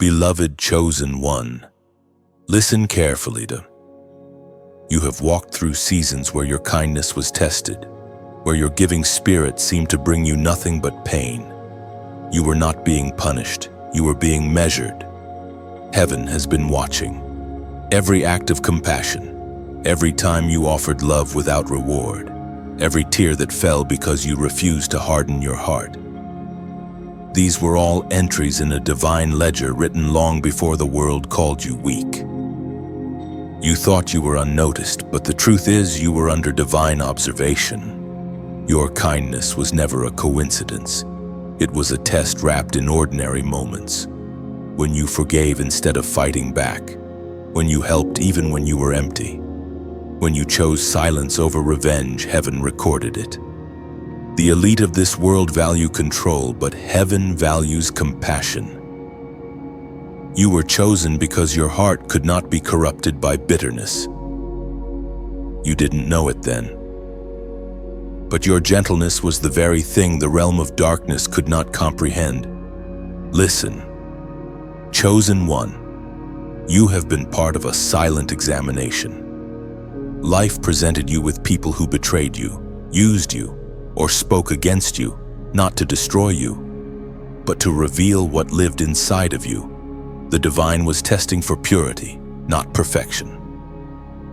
Beloved chosen one, listen carefully to. You have walked through seasons where your kindness was tested, where your giving spirit seemed to bring you nothing but pain. You were not being punished, you were being measured. Heaven has been watching. Every act of compassion, every time you offered love without reward, every tear that fell because you refused to harden your heart. These were all entries in a divine ledger written long before the world called you weak. You thought you were unnoticed, but the truth is you were under divine observation. Your kindness was never a coincidence. It was a test wrapped in ordinary moments. When you forgave instead of fighting back, when you helped even when you were empty, when you chose silence over revenge, heaven recorded it. The elite of this world value control, but heaven values compassion. You were chosen because your heart could not be corrupted by bitterness. You didn't know it then. But your gentleness was the very thing the realm of darkness could not comprehend. Listen, chosen one, you have been part of a silent examination. Life presented you with people who betrayed you, used you, or spoke against you, not to destroy you, but to reveal what lived inside of you. The divine was testing for purity, not perfection.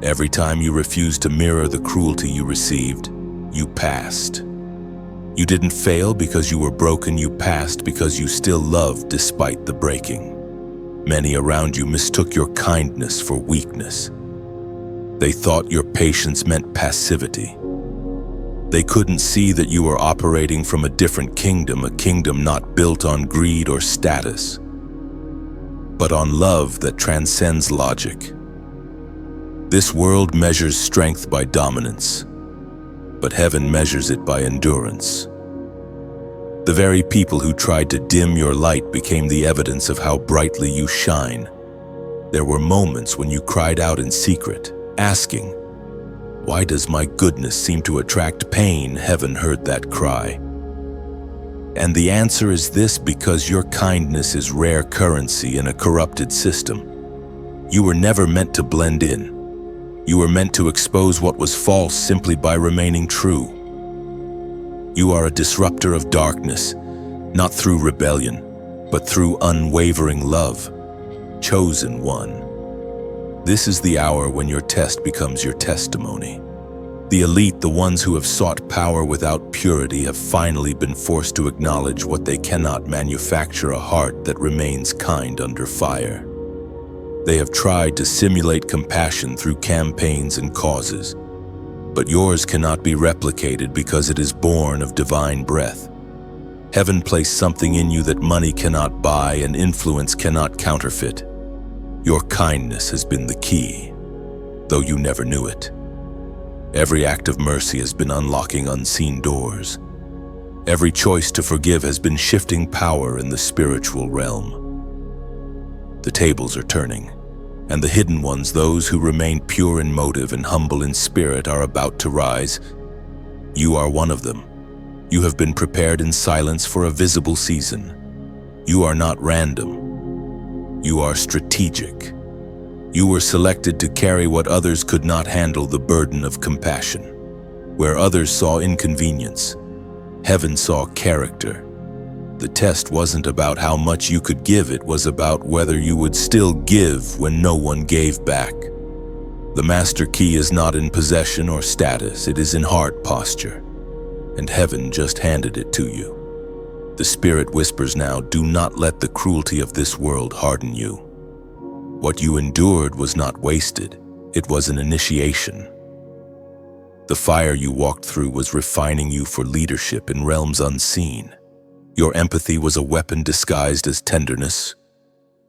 Every time you refused to mirror the cruelty you received, you passed. You didn't fail because you were broken, you passed because you still loved despite the breaking. Many around you mistook your kindness for weakness. They thought your patience meant passivity. They couldn't see that you were operating from a different kingdom, a kingdom not built on greed or status, but on love that transcends logic. This world measures strength by dominance, but heaven measures it by endurance. The very people who tried to dim your light became the evidence of how brightly you shine. There were moments when you cried out in secret, asking, "Why does my goodness seem to attract pain?" Heaven heard that cry. And the answer is this: because your kindness is rare currency in a corrupted system. You were never meant to blend in. You were meant to expose what was false simply by remaining true. You are a disruptor of darkness, not through rebellion, but through unwavering love. Chosen one. This is the hour when your test becomes your testimony. The elite, the ones who have sought power without purity, have finally been forced to acknowledge what they cannot manufacture: a heart that remains kind under fire. They have tried to simulate compassion through campaigns and causes, but yours cannot be replicated because it is born of divine breath. Heaven placed something in you that money cannot buy and influence cannot counterfeit. Your kindness has been the key, though you never knew it. Every act of mercy has been unlocking unseen doors. Every choice to forgive has been shifting power in the spiritual realm. The tables are turning, and the hidden ones, those who remain pure in motive and humble in spirit, are about to rise. You are one of them. You have been prepared in silence for a visible season. You are not random. You are strategic. You were selected to carry what others could not handle: the burden of compassion. Where others saw inconvenience, heaven saw character. The test wasn't about how much you could give, it was about whether you would still give when no one gave back. The master key is not in possession or status, it is in heart posture. And heaven just handed it to you. The Spirit whispers now, do not let the cruelty of this world harden you. What you endured was not wasted, it was an initiation. The fire you walked through was refining you for leadership in realms unseen. Your empathy was a weapon disguised as tenderness.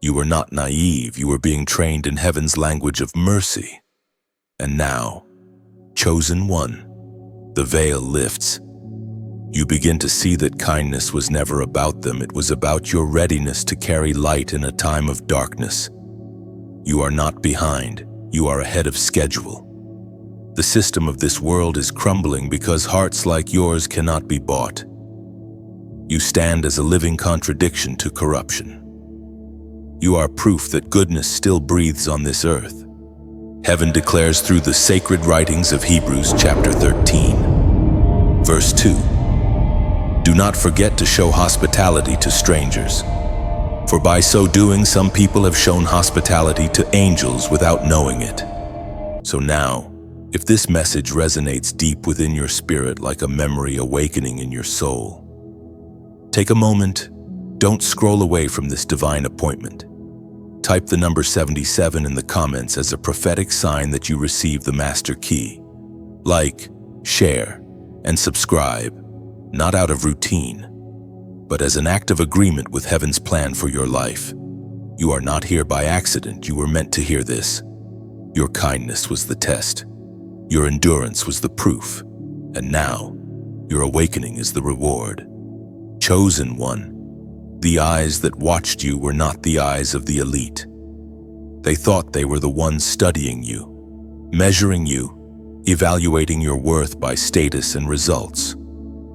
You were not naive, you were being trained in heaven's language of mercy. And now, chosen one, the veil lifts. You begin to see that kindness was never about them, it was about your readiness to carry light in a time of darkness. You are not behind, you are ahead of schedule. The system of this world is crumbling because hearts like yours cannot be bought. You stand as a living contradiction to corruption. You are proof that goodness still breathes on this earth. Heaven declares through the sacred writings of Hebrews chapter 13, verse 2, "Do not forget to show hospitality to strangers, for by so doing some people have shown hospitality to angels without knowing it." So now, if this message resonates deep within your spirit like a memory awakening in your soul, take a moment, don't scroll away from this divine appointment. Type the number 77 in the comments as a prophetic sign that you receive the master key. Like, share, and subscribe, not out of routine, but as an act of agreement with heaven's plan for your life. You are not here by accident. You were meant to hear this. Your kindness was the test. Your endurance was the proof. And now, your awakening is the reward. Chosen one. The eyes that watched you were not the eyes of the elite. They thought they were the ones studying you, measuring you, evaluating your worth by status and results.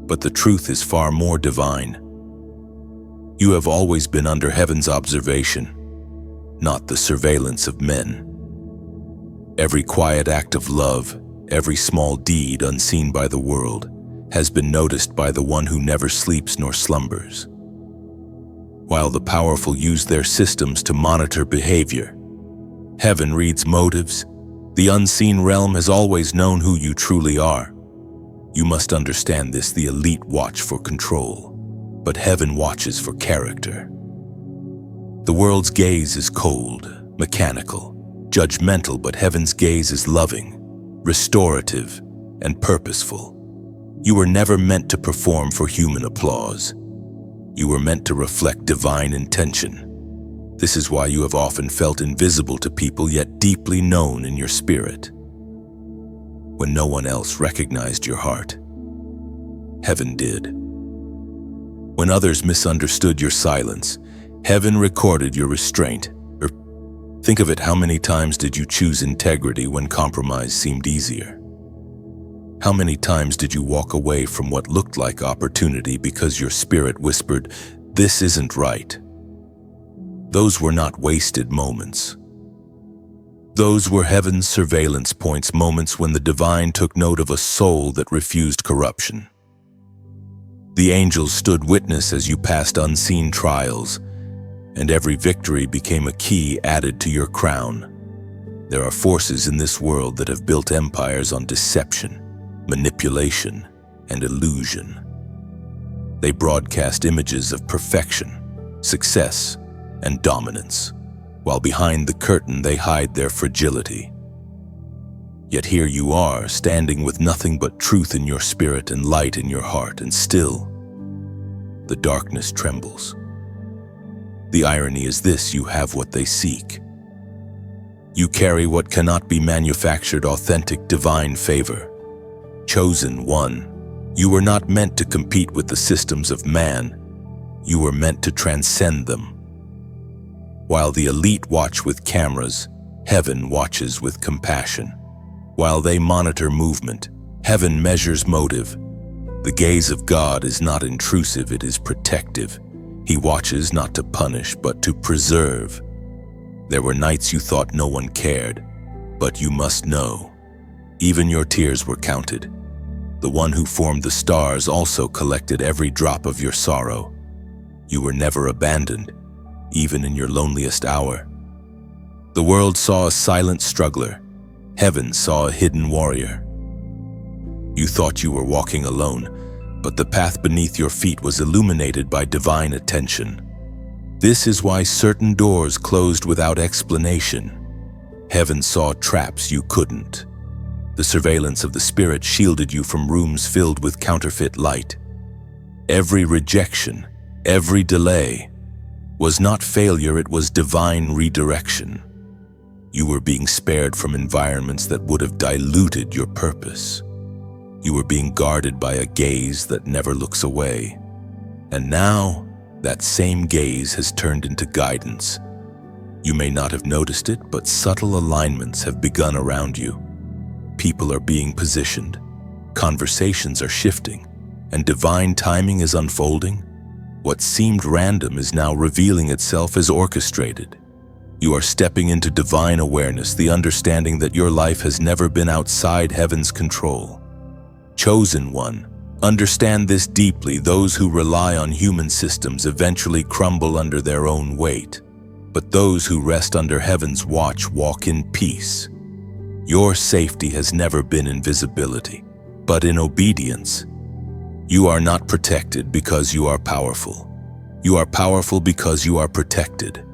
But the truth is far more divine. You have always been under heaven's observation, not the surveillance of men. Every quiet act of love, every small deed unseen by the world, has been noticed by the one who never sleeps nor slumbers. While the powerful use their systems to monitor behavior, heaven reads motives. The unseen realm has always known who you truly are. You must understand this. The elite watch for control, but heaven watches for character. The world's gaze is cold, mechanical, judgmental, but heaven's gaze is loving, restorative, and purposeful. You were never meant to perform for human applause. You were meant to reflect divine intention. This is why you have often felt invisible to people, yet deeply known in your spirit. When no one else recognized your heart, heaven did. When others misunderstood your silence, heaven recorded your restraint. Think of it, how many times did you choose integrity when compromise seemed easier? How many times did you walk away from what looked like opportunity because your spirit whispered, "This isn't right"? Those were not wasted moments. Those were heaven's surveillance points, moments when the divine took note of a soul that refused corruption. The angels stood witness as you passed unseen trials, and every victory became a key added to your crown. There are forces in this world that have built empires on deception, manipulation, and illusion. They broadcast images of perfection, success, and dominance, while behind the curtain they hide their fragility. Yet here you are, standing with nothing but truth in your spirit and light in your heart, and still, the darkness trembles. The irony is this: you have what they seek. You carry what cannot be manufactured, authentic divine favor. Chosen one, you were not meant to compete with the systems of man. You were meant to transcend them. While the elite watch with cameras, heaven watches with compassion. While they monitor movement, heaven measures motive. The gaze of God is not intrusive, it is protective. He watches not to punish, but to preserve. There were nights you thought no one cared, but you must know, even your tears were counted. The one who formed the stars also collected every drop of your sorrow. You were never abandoned, even in your loneliest hour. The world saw a silent struggler. Heaven saw a hidden warrior. You thought you were walking alone, but the path beneath your feet was illuminated by divine attention. This is why certain doors closed without explanation. Heaven saw traps you couldn't. The surveillance of the Spirit shielded you from rooms filled with counterfeit light. Every rejection, every delay, was not failure, it was divine redirection. You were being spared from environments that would have diluted your purpose. You were being guarded by a gaze that never looks away. And now, that same gaze has turned into guidance. You may not have noticed it, but subtle alignments have begun around you. People are being positioned, conversations are shifting, and divine timing is unfolding. What seemed random is now revealing itself as orchestrated. You are stepping into divine awareness, the understanding that your life has never been outside heaven's control. Chosen one, understand this deeply. Those who rely on human systems eventually crumble under their own weight, but those who rest under heaven's watch walk in peace. Your safety has never been in visibility, but in obedience. You are not protected because you are powerful. You are powerful because you are protected.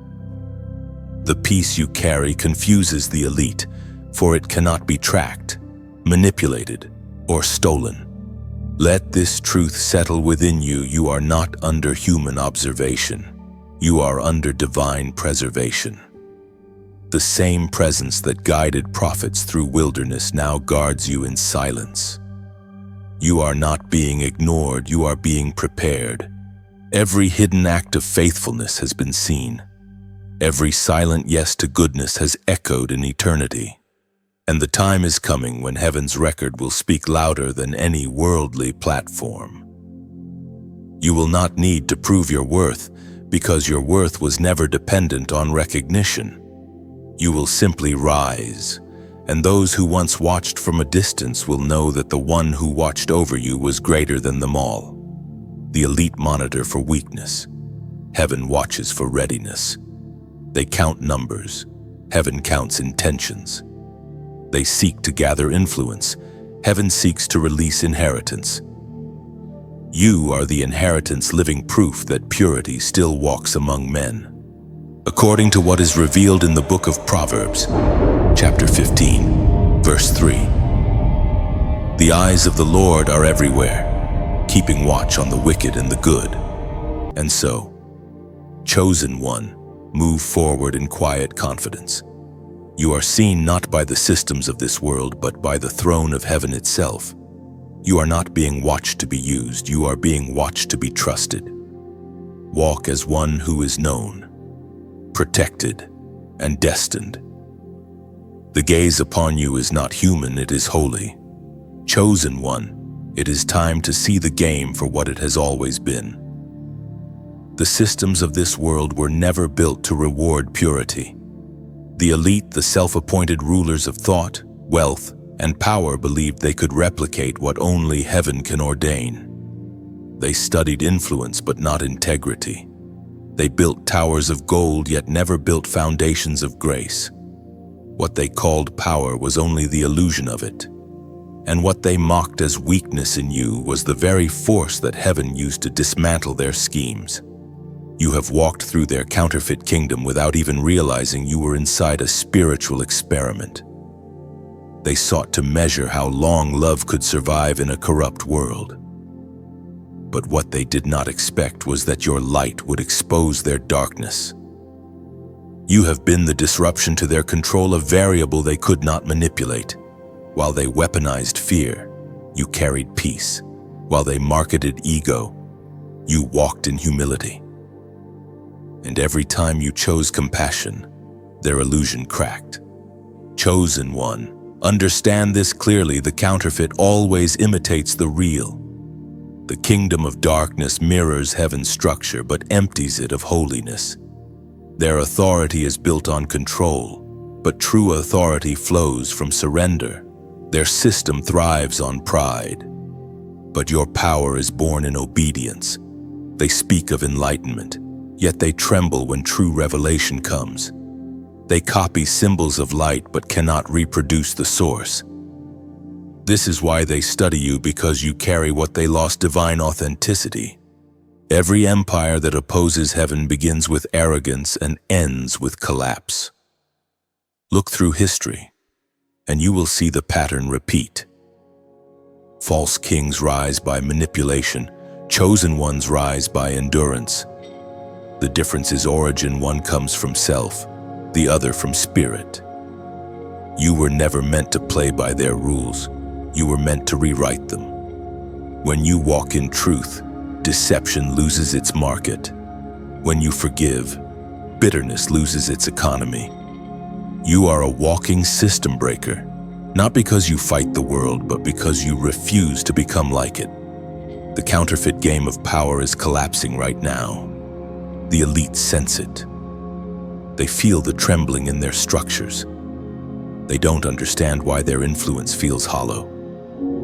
The peace you carry confuses the elite, for it cannot be tracked, manipulated, or stolen. Let this truth settle within you. You are not under human observation. You are under divine preservation. The same presence that guided prophets through wilderness now guards you in silence. You are not being ignored, you are being prepared. Every hidden act of faithfulness has been seen. Every silent yes to goodness has echoed in eternity. And the time is coming when heaven's record will speak louder than any worldly platform. You will not need to prove your worth, because your worth was never dependent on recognition. You will simply rise, and those who once watched from a distance will know that the one who watched over you was greater than them all. The elite monitor for weakness. Heaven watches for readiness. They count numbers. Heaven counts intentions. They seek to gather influence. Heaven seeks to release inheritance. You are the inheritance, living proof that purity still walks among men. According to what is revealed in the book of Proverbs, chapter 15, verse 3. The eyes of the Lord are everywhere, keeping watch on the wicked and the good. And so, chosen one, move forward in quiet confidence. You are seen not by the systems of this world, but by the throne of heaven itself. You are not being watched to be used, you are being watched to be trusted. Walk as one who is known, protected, and destined. The gaze upon you is not human, it is holy. Chosen one, it is time to see the game for what it has always been. The systems of this world were never built to reward purity. The elite, the self-appointed rulers of thought, wealth, and power believed they could replicate what only heaven can ordain. They studied influence but not integrity. They built towers of gold yet never built foundations of grace. What they called power was only the illusion of it. And what they mocked as weakness in you was the very force that heaven used to dismantle their schemes. You have walked through their counterfeit kingdom without even realizing you were inside a spiritual experiment. They sought to measure how long love could survive in a corrupt world. But what they did not expect was that your light would expose their darkness. You have been the disruption to their control, a variable they could not manipulate. While they weaponized fear, you carried peace. While they marketed ego, you walked in humility. And every time you chose compassion, their illusion cracked. Chosen one, understand this clearly: the counterfeit always imitates the real. The kingdom of darkness mirrors heaven's structure but empties it of holiness. Their authority is built on control, but true authority flows from surrender. Their system thrives on pride, but your power is born in obedience. They speak of enlightenment, yet they tremble when true revelation comes. They copy symbols of light but cannot reproduce the source. This is why they study you, because you carry what they lost: divine authenticity. Every empire that opposes heaven begins with arrogance and ends with collapse. Look through history, and you will see the pattern repeat. False kings rise by manipulation, chosen ones rise by endurance. The difference is origin: one comes from self, the other from spirit. You were never meant to play by their rules. You were meant to rewrite them. When you walk in truth, deception loses its market. When you forgive, bitterness loses its economy. You are a walking system breaker, not because you fight the world, but because you refuse to become like it. The counterfeit game of power is collapsing right now. The elite sense it. They feel the trembling in their structures. They don't understand why their influence feels hollow,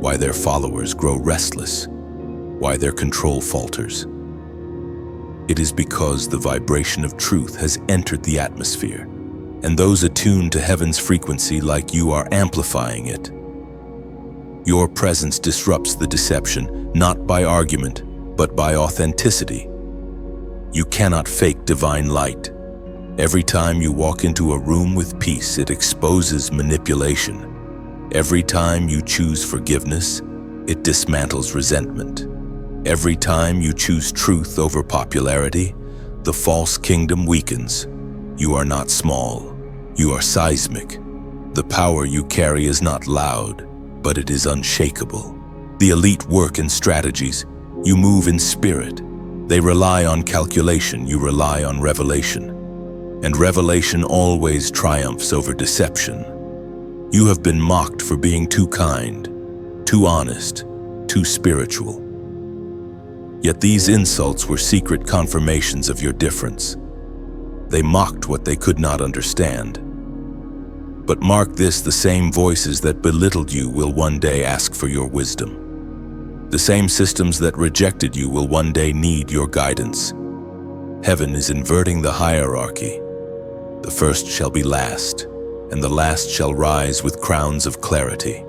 why their followers grow restless, why their control falters. It is because the vibration of truth has entered the atmosphere, and those attuned to heaven's frequency like you are amplifying it. Your presence disrupts the deception, not by argument, but by authenticity. You cannot fake divine light. Every time you walk into a room with peace, it exposes manipulation. Every time you choose forgiveness, it dismantles resentment. Every time you choose truth over popularity, the false kingdom weakens. You are not small. You are seismic. The power you carry is not loud, but it is unshakable. The elite work in strategies. You move in spirit. They rely on calculation. You rely on revelation. And revelation always triumphs over deception. You have been mocked for being too kind, too honest, too spiritual. Yet these insults were secret confirmations of your difference. They mocked what they could not understand. But mark this, the same voices that belittled you will one day ask for your wisdom. The same systems that rejected you will one day need your guidance. Heaven is inverting the hierarchy. The first shall be last, and the last shall rise with crowns of clarity.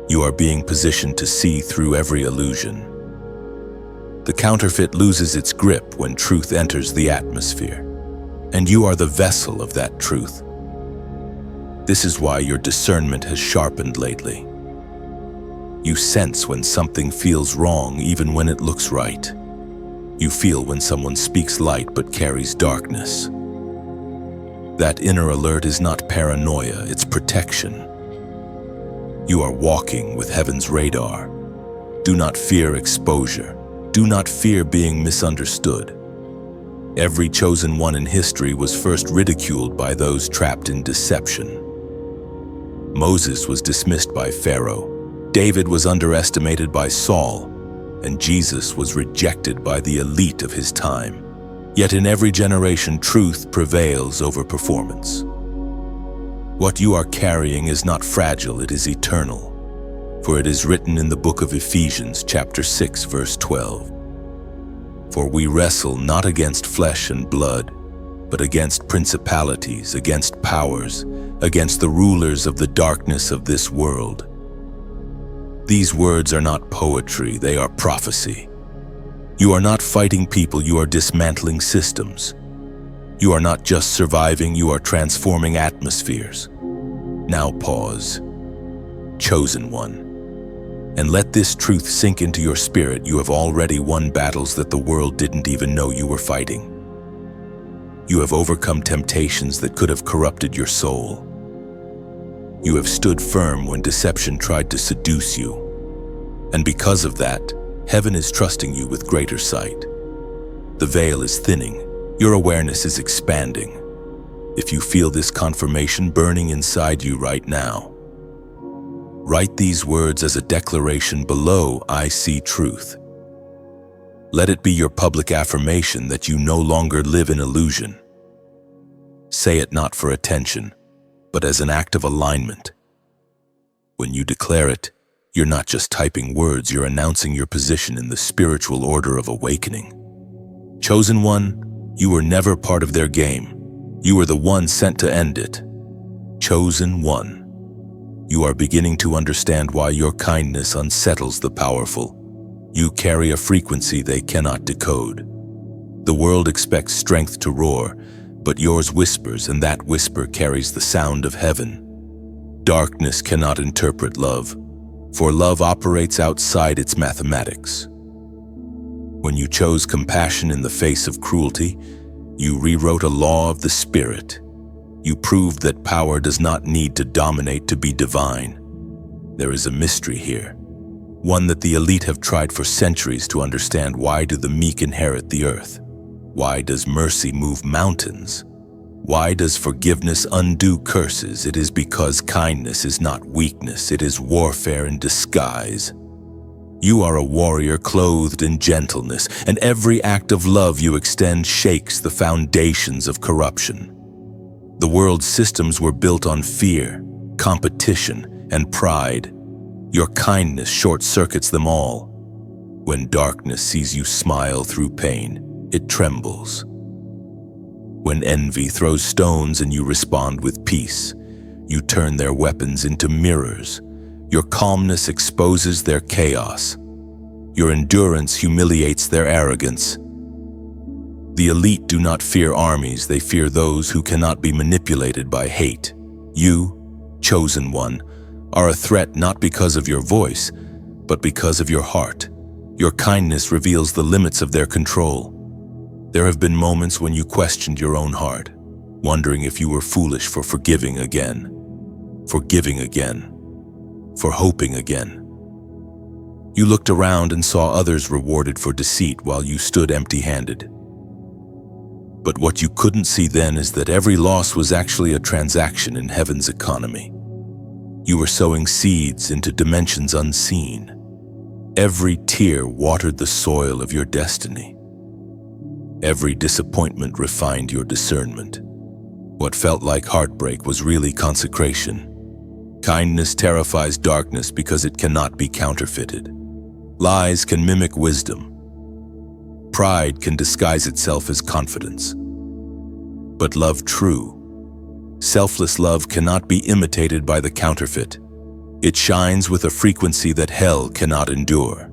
You are being positioned to see through every illusion. The counterfeit loses its grip when truth enters the atmosphere, and you are the vessel of that truth. This is why your discernment has sharpened lately. You sense when something feels wrong even when it looks right. You feel when someone speaks light but carries darkness. That inner alert is not paranoia, it's protection. You are walking with heaven's radar. Do not fear exposure. Do not fear being misunderstood. Every chosen one in history was first ridiculed by those trapped in deception. Moses was dismissed by Pharaoh. David was underestimated by Saul, and Jesus was rejected by the elite of his time. Yet in every generation, truth prevails over performance. What you are carrying is not fragile, it is eternal. For it is written in the book of Ephesians, chapter 6, verse 12. For we wrestle not against flesh and blood, but against principalities, against powers, against the rulers of the darkness of this world. These words are not poetry, they are prophecy. You are not fighting people, you are dismantling systems. You are not just surviving, you are transforming atmospheres. Now pause. Chosen one. And let this truth sink into your spirit. You have already won battles that the world didn't even know you were fighting. You have overcome temptations that could have corrupted your soul. You have stood firm when deception tried to seduce you. And because of that, heaven is trusting you with greater sight. The veil is thinning. Your awareness is expanding. If you feel this confirmation burning inside you right now, write these words as a declaration below, I see truth. Let it be your public affirmation that you no longer live in illusion. Say it not for attention, but as an act of alignment. When you declare it, you're not just typing words, you're announcing your position in the spiritual order of awakening. Chosen one, you were never part of their game. You were the one sent to end it. Chosen one. You are beginning to understand why your kindness unsettles the powerful. You carry a frequency they cannot decode. The world expects strength to roar, but yours whispers, and that whisper carries the sound of heaven. Darkness cannot interpret love, for love operates outside its mathematics. When you chose compassion in the face of cruelty, you rewrote a law of the spirit. You proved that power does not need to dominate to be divine. There is a mystery here, one that the elite have tried for centuries to understand. Why do the meek inherit the earth? Why does mercy move mountains? Why does forgiveness undo curses? It is because kindness is not weakness, it is warfare in disguise. You are a warrior clothed in gentleness, and every act of love you extend shakes the foundations of corruption. The world's systems were built on fear, competition, and pride. Your kindness short-circuits them all. When darkness sees you smile through pain, it trembles. When envy throws stones and you respond with peace, you turn their weapons into mirrors. Your calmness exposes their chaos. Your endurance humiliates their arrogance. The elite do not fear armies, they fear those who cannot be manipulated by hate. You, chosen one, are a threat not because of your voice, but because of your heart. Your kindness reveals the limits of their control. There have been moments when you questioned your own heart, wondering if you were foolish for forgiving again, for hoping again. You looked around and saw others rewarded for deceit while you stood empty-handed. But what you couldn't see then is that every loss was actually a transaction in heaven's economy. You were sowing seeds into dimensions unseen. Every tear watered the soil of your destiny. Every disappointment refined your discernment. What felt like heartbreak was really consecration. Kindness terrifies darkness because it cannot be counterfeited. Lies can mimic wisdom. Pride can disguise itself as confidence. But love true, selfless love cannot be imitated by the counterfeit. It shines with a frequency that hell cannot endure.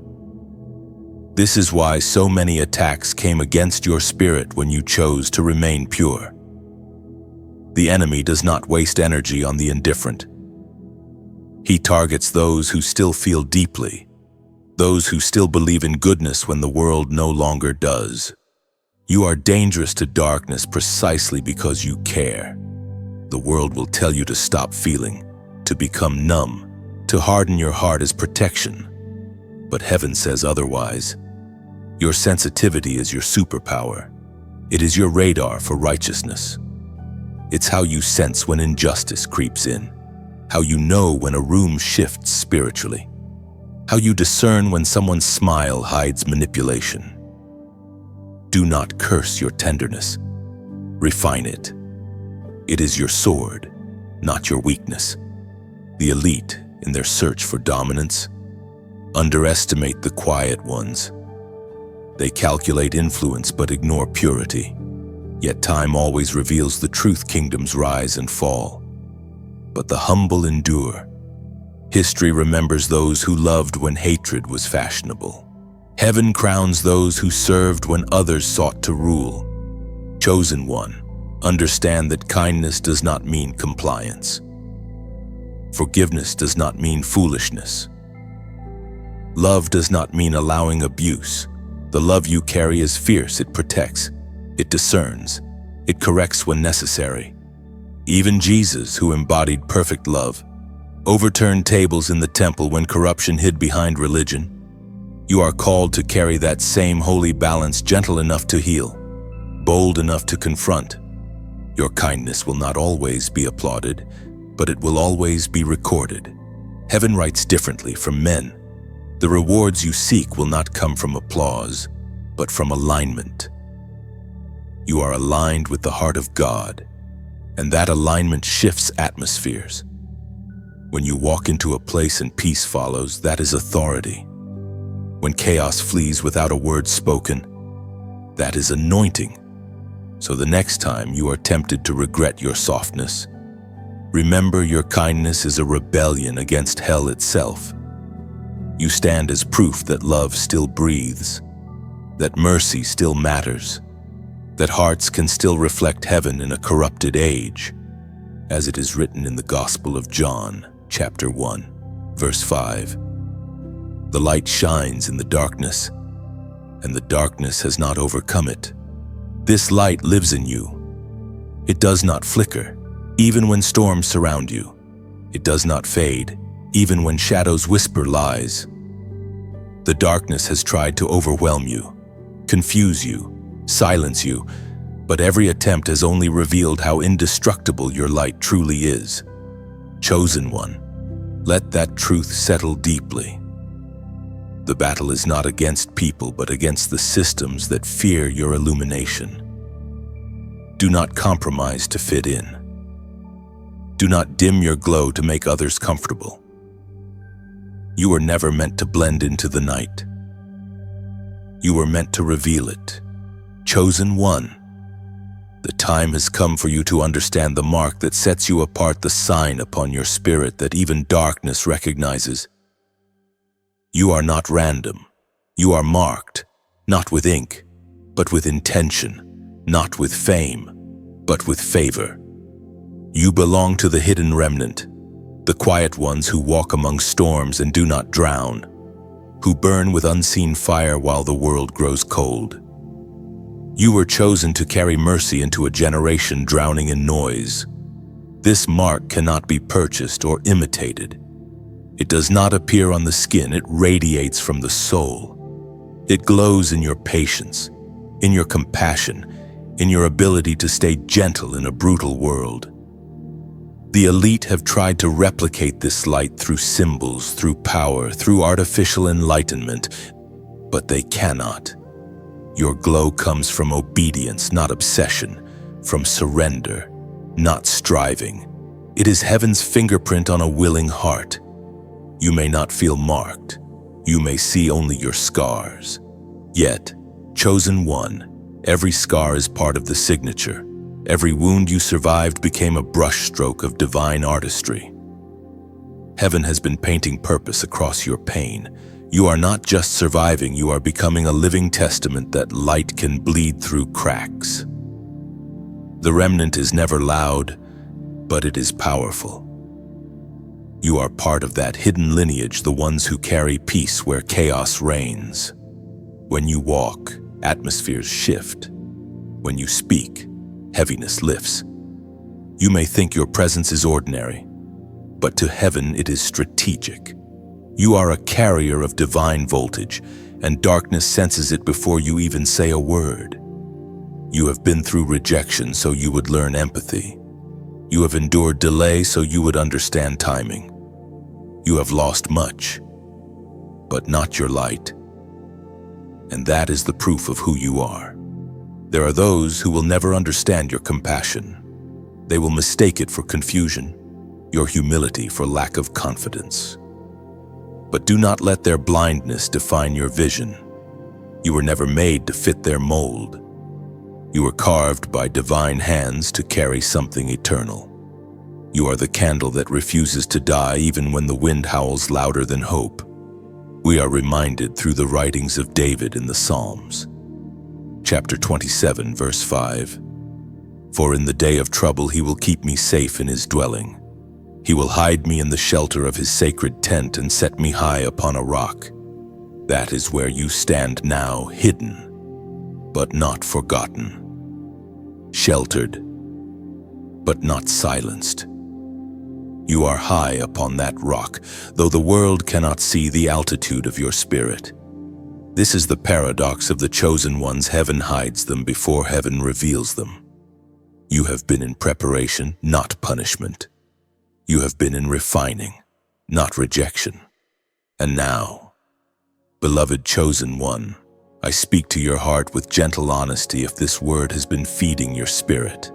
This is why so many attacks came against your spirit when you chose to remain pure. The enemy does not waste energy on the indifferent. He targets those who still feel deeply, those who still believe in goodness when the world no longer does. You are dangerous to darkness precisely because you care. The world will tell you to stop feeling, to become numb, to harden your heart as protection. But heaven says otherwise. Your sensitivity is your superpower. It is your radar for righteousness. It's how you sense when injustice creeps in, how you know when a room shifts spiritually, how you discern when someone's smile hides manipulation. Do not curse your tenderness. Refine it. It is your sword, not your weakness. The elite, in their search for dominance, underestimate the quiet ones. They calculate influence but ignore purity. Yet time always reveals the truth. Kingdoms rise and fall, but the humble endure. History remembers those who loved when hatred was fashionable. Heaven crowns those who served when others sought to rule. Chosen one, understand that kindness does not mean compliance. Forgiveness does not mean foolishness. Love does not mean allowing abuse. The love you carry is fierce. It protects. It discerns. It corrects when necessary. Even Jesus, who embodied perfect love, overturned tables in the temple when corruption hid behind religion. You are called to carry that same holy balance, gentle enough to heal, bold enough to confront. Your kindness will not always be applauded, but it will always be recorded. Heaven writes differently from men. The rewards you seek will not come from applause, but from alignment. You are aligned with the heart of God, and that alignment shifts atmospheres. When you walk into a place and peace follows, that is authority. When chaos flees without a word spoken, that is anointing. So the next time you are tempted to regret your softness, remember your kindness is a rebellion against hell itself. You stand as proof that love still breathes, that mercy still matters, that hearts can still reflect heaven in a corrupted age, as it is written in the Gospel of John, chapter 1, verse 5. The light shines in the darkness, and the darkness has not overcome it. This light lives in you. It does not flicker, even when storms surround you. It does not fade, even when shadows whisper lies. The darkness has tried to overwhelm you, confuse you, silence you, but every attempt has only revealed how indestructible your light truly is. Chosen one, let that truth settle deeply. The battle is not against people, but against the systems that fear your illumination. Do not compromise to fit in. Do not dim your glow to make others comfortable. You were never meant to blend into the night. You were meant to reveal it. Chosen one. The time has come for you to understand the mark that sets you apart, the sign upon your spirit that even darkness recognizes. You are not random. You are marked, not with ink, but with intention, not with fame, but with favor. You belong to the hidden remnant, the quiet ones who walk among storms and do not drown, who burn with unseen fire while the world grows cold. You were chosen to carry mercy into a generation drowning in noise. This mark cannot be purchased or imitated. It does not appear on the skin, it radiates from the soul. It glows in your patience, in your compassion, in your ability to stay gentle in a brutal world. The elite have tried to replicate this light through symbols, through power, through artificial enlightenment, but they cannot. Your glow comes from obedience, not obsession, from surrender, not striving. It is heaven's fingerprint on a willing heart. You may not feel marked. You may see only your scars. Yet, chosen one, every scar is part of the signature. Every wound you survived became a brushstroke of divine artistry. Heaven has been painting purpose across your pain. You are not just surviving, you are becoming a living testament that light can bleed through cracks. The remnant is never loud, but it is powerful. You are part of that hidden lineage, the ones who carry peace where chaos reigns. When you walk, atmospheres shift. When you speak, heaviness lifts. You may think your presence is ordinary, but to heaven it is strategic. You are a carrier of divine voltage, and darkness senses it before you even say a word. You have been through rejection so you would learn empathy. You have endured delay so you would understand timing. You have lost much, but not your light. And that is the proof of who you are. There are those who will never understand your compassion. They will mistake it for confusion, your humility for lack of confidence. But do not let their blindness define your vision. You were never made to fit their mold. You were carved by divine hands to carry something eternal. You are the candle that refuses to die even when the wind howls louder than hope. We are reminded through the writings of David in the Psalms. Chapter 27, verse 5. For in the day of trouble he will keep me safe in his dwelling. He will hide me in the shelter of his sacred tent and set me high upon a rock. That is where you stand now, hidden, but not forgotten. Sheltered, but not silenced. You are high upon that rock, though the world cannot see the altitude of your spirit. This is the paradox of the chosen ones. Heaven hides them before heaven reveals them. You have been in preparation, not punishment. You have been in refining, not rejection. And now, beloved chosen one, I speak to your heart with gentle honesty. If this word has been feeding your spirit,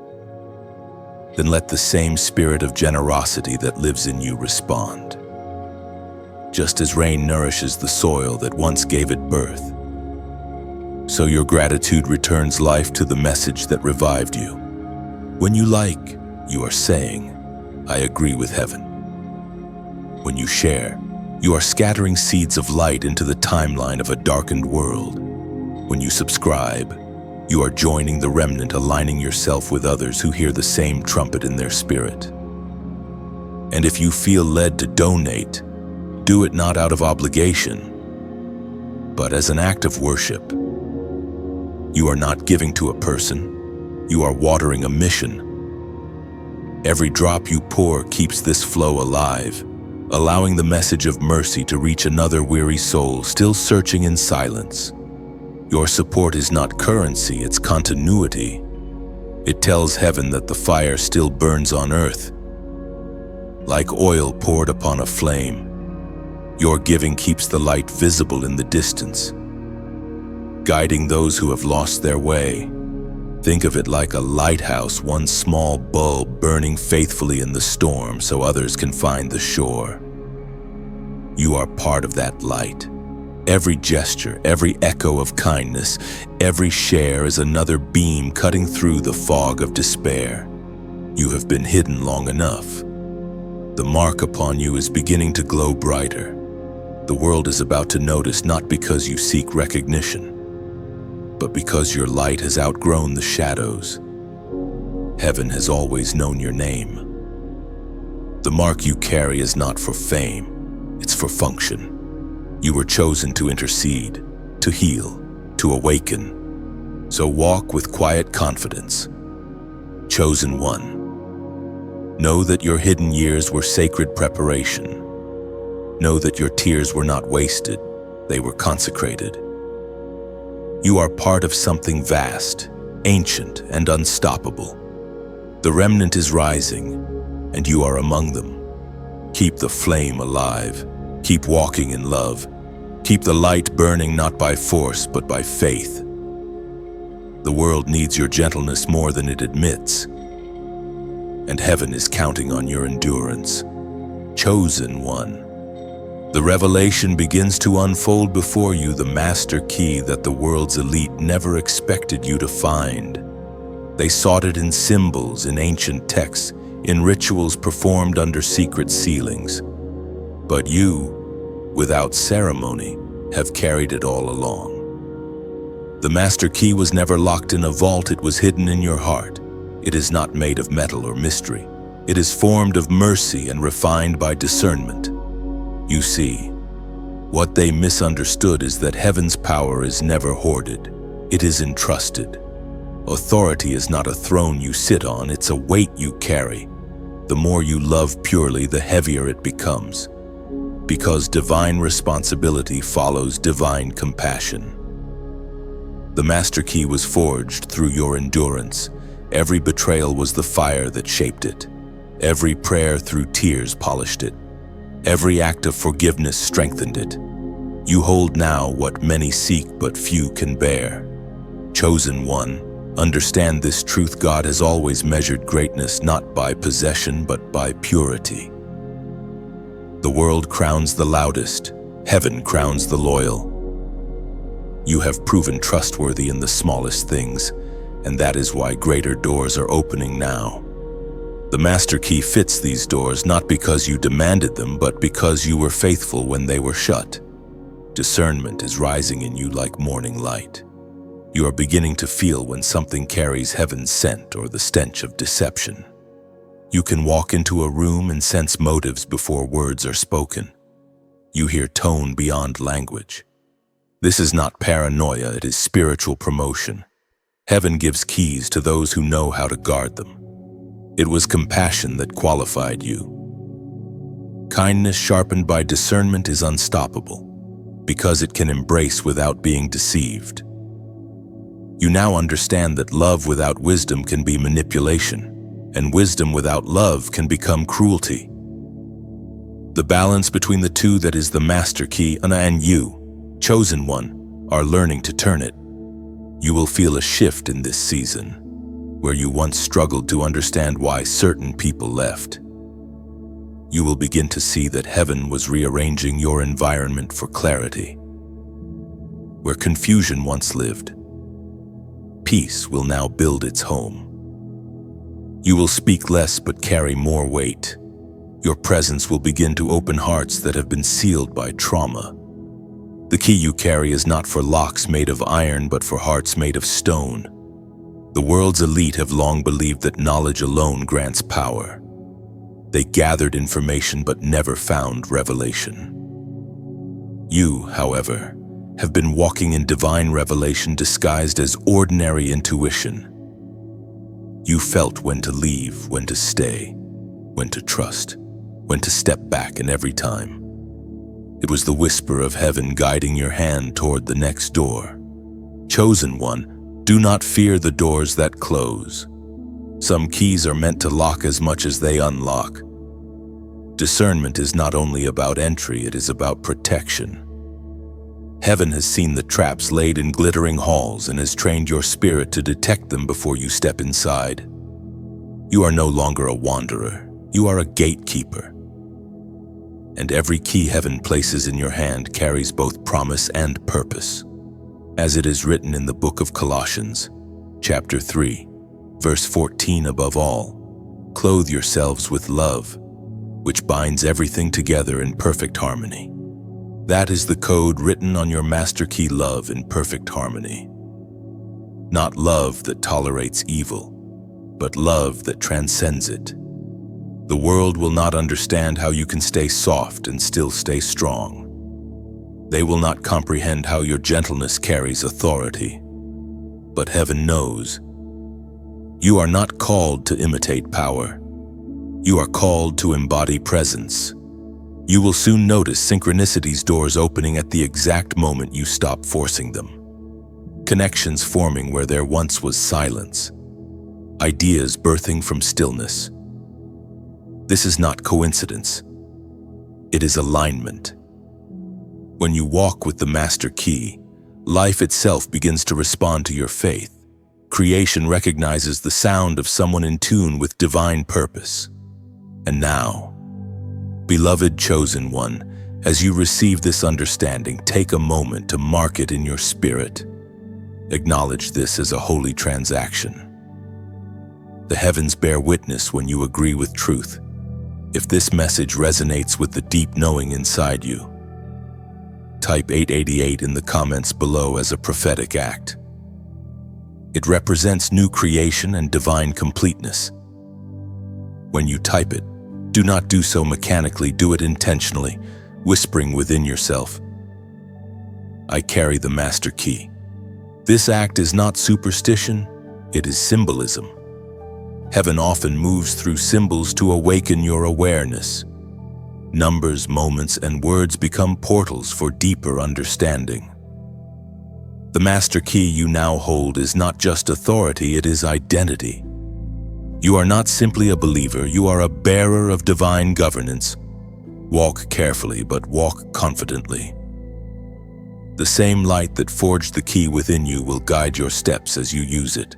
then let the same spirit of generosity that lives in you respond. Just as rain nourishes the soil that once gave it birth, so your gratitude returns life to the message that revived you. When you like, you are saying, I agree with heaven. When you share, you are scattering seeds of light into the timeline of a darkened world. When you subscribe, you are joining the remnant, aligning yourself with others who hear the same trumpet in their spirit. And if you feel led to donate, do it not out of obligation, but as an act of worship. You are not giving to a person, you are watering a mission. Every drop you pour keeps this flow alive, allowing the message of mercy to reach another weary soul still searching in silence. Your support is not currency, it's continuity. It tells heaven that the fire still burns on earth. Like oil poured upon a flame, Your giving keeps the light visible in the distance, guiding those who have lost their way. Think of it like a lighthouse, one small bulb burning faithfully in the storm so others can find the shore. You are part of that light. Every gesture, every echo of kindness, every share is another beam cutting through the fog of despair. You have been hidden long enough. The mark upon you is beginning to glow brighter. The world is about to notice, not because you seek recognition, but because your light has outgrown the shadows. Heaven has always known your name. The mark you carry is not for fame, it's for function. You were chosen to intercede, to heal, to awaken. So walk with quiet confidence. Chosen one. Know that your hidden years were sacred preparation. Know that your tears were not wasted, they were consecrated. You are part of something vast, ancient, and unstoppable. The remnant is rising, and you are among them. Keep the flame alive. Keep walking in love. Keep the light burning not by force, but by faith. The world needs your gentleness more than it admits, and heaven is counting on your endurance. Chosen one. The revelation begins to unfold before you, the master key that the world's elite never expected you to find. They sought it in symbols, in ancient texts, in rituals performed under secret ceilings. But you, without ceremony, have carried it all along. The master key was never locked in a vault, it was hidden in your heart. It is not made of metal or mystery. It is formed of mercy and refined by discernment. You see, what they misunderstood is that heaven's power is never hoarded. It is entrusted. Authority is not a throne you sit on, it's a weight you carry. The more you love purely, the heavier it becomes. Because divine responsibility follows divine compassion. The master key was forged through your endurance. Every betrayal was the fire that shaped it. Every prayer through tears polished it. Every act of forgiveness strengthened it. You hold now what many seek but few can bear. Chosen one, understand this truth: God has always measured greatness not by possession but by purity. The world crowns the loudest, heaven crowns the loyal. You have proven trustworthy in the smallest things, and that is why greater doors are opening now. The master key fits these doors not because you demanded them, but because you were faithful when they were shut. Discernment is rising in you like morning light. You are beginning to feel when something carries heaven's scent or the stench of deception. You can walk into a room and sense motives before words are spoken. You hear tone beyond language. This is not paranoia, it is spiritual promotion. Heaven gives keys to those who know how to guard them. It was compassion that qualified you. Kindness sharpened by discernment is unstoppable, because it can embrace without being deceived. You now understand that love without wisdom can be manipulation, and wisdom without love can become cruelty. The balance between the two, that is the master key, and you, chosen one, are learning to turn it. You will feel a shift in this season, where you once struggled to understand why certain people left. You will begin to see that heaven was rearranging your environment for clarity. Where confusion once lived, peace will now build its home. You will speak less but carry more weight. Your presence will begin to open hearts that have been sealed by trauma. The key you carry is not for locks made of iron, but for hearts made of stone. The world's elite have long believed that knowledge alone grants power. They gathered information but never found revelation. You, however, have been walking in divine revelation disguised as ordinary intuition. You felt when to leave, when to stay, when to trust, when to step back, and every time. It was the whisper of heaven guiding your hand toward the next door. Chosen one, do not fear the doors that close. Some keys are meant to lock as much as they unlock. Discernment is not only about entry, it is about protection. Heaven has seen the traps laid in glittering halls and has trained your spirit to detect them before you step inside. You are no longer a wanderer, you are a gatekeeper. And every key heaven places in your hand carries both promise and purpose. As it is written in the book of Colossians, chapter 3, verse 14, above all, clothe yourselves with love, which binds everything together in perfect harmony. That is the code written on your master key: love in perfect harmony. Not love that tolerates evil, but love that transcends it. The world will not understand how you can stay soft and still stay strong. They will not comprehend how your gentleness carries authority. But heaven knows. You are not called to imitate power. You are called to embody presence. You will soon notice synchronicities, doors opening at the exact moment you stop forcing them. Connections forming where there once was silence. Ideas birthing from stillness. This is not coincidence. It is alignment. When you walk with the master key, life itself begins to respond to your faith. Creation recognizes the sound of someone in tune with divine purpose. And now, beloved chosen one, as you receive this understanding, take a moment to mark it in your spirit. Acknowledge this as a holy transaction. The heavens bear witness when you agree with truth. If this message resonates with the deep knowing inside you, type 888 in the comments below as a prophetic act. It represents new creation and divine completeness. When you type it, do not do so mechanically, do it intentionally, whispering within yourself, I carry the master key. This act is not superstition, it is symbolism. Heaven often moves through symbols to awaken your awareness. Numbers, moments, and words become portals for deeper understanding. The master key you now hold is not just authority, it is identity. You are not simply a believer, you are a bearer of divine governance. Walk carefully, but walk confidently. The same light that forged the key within you will guide your steps as you use it.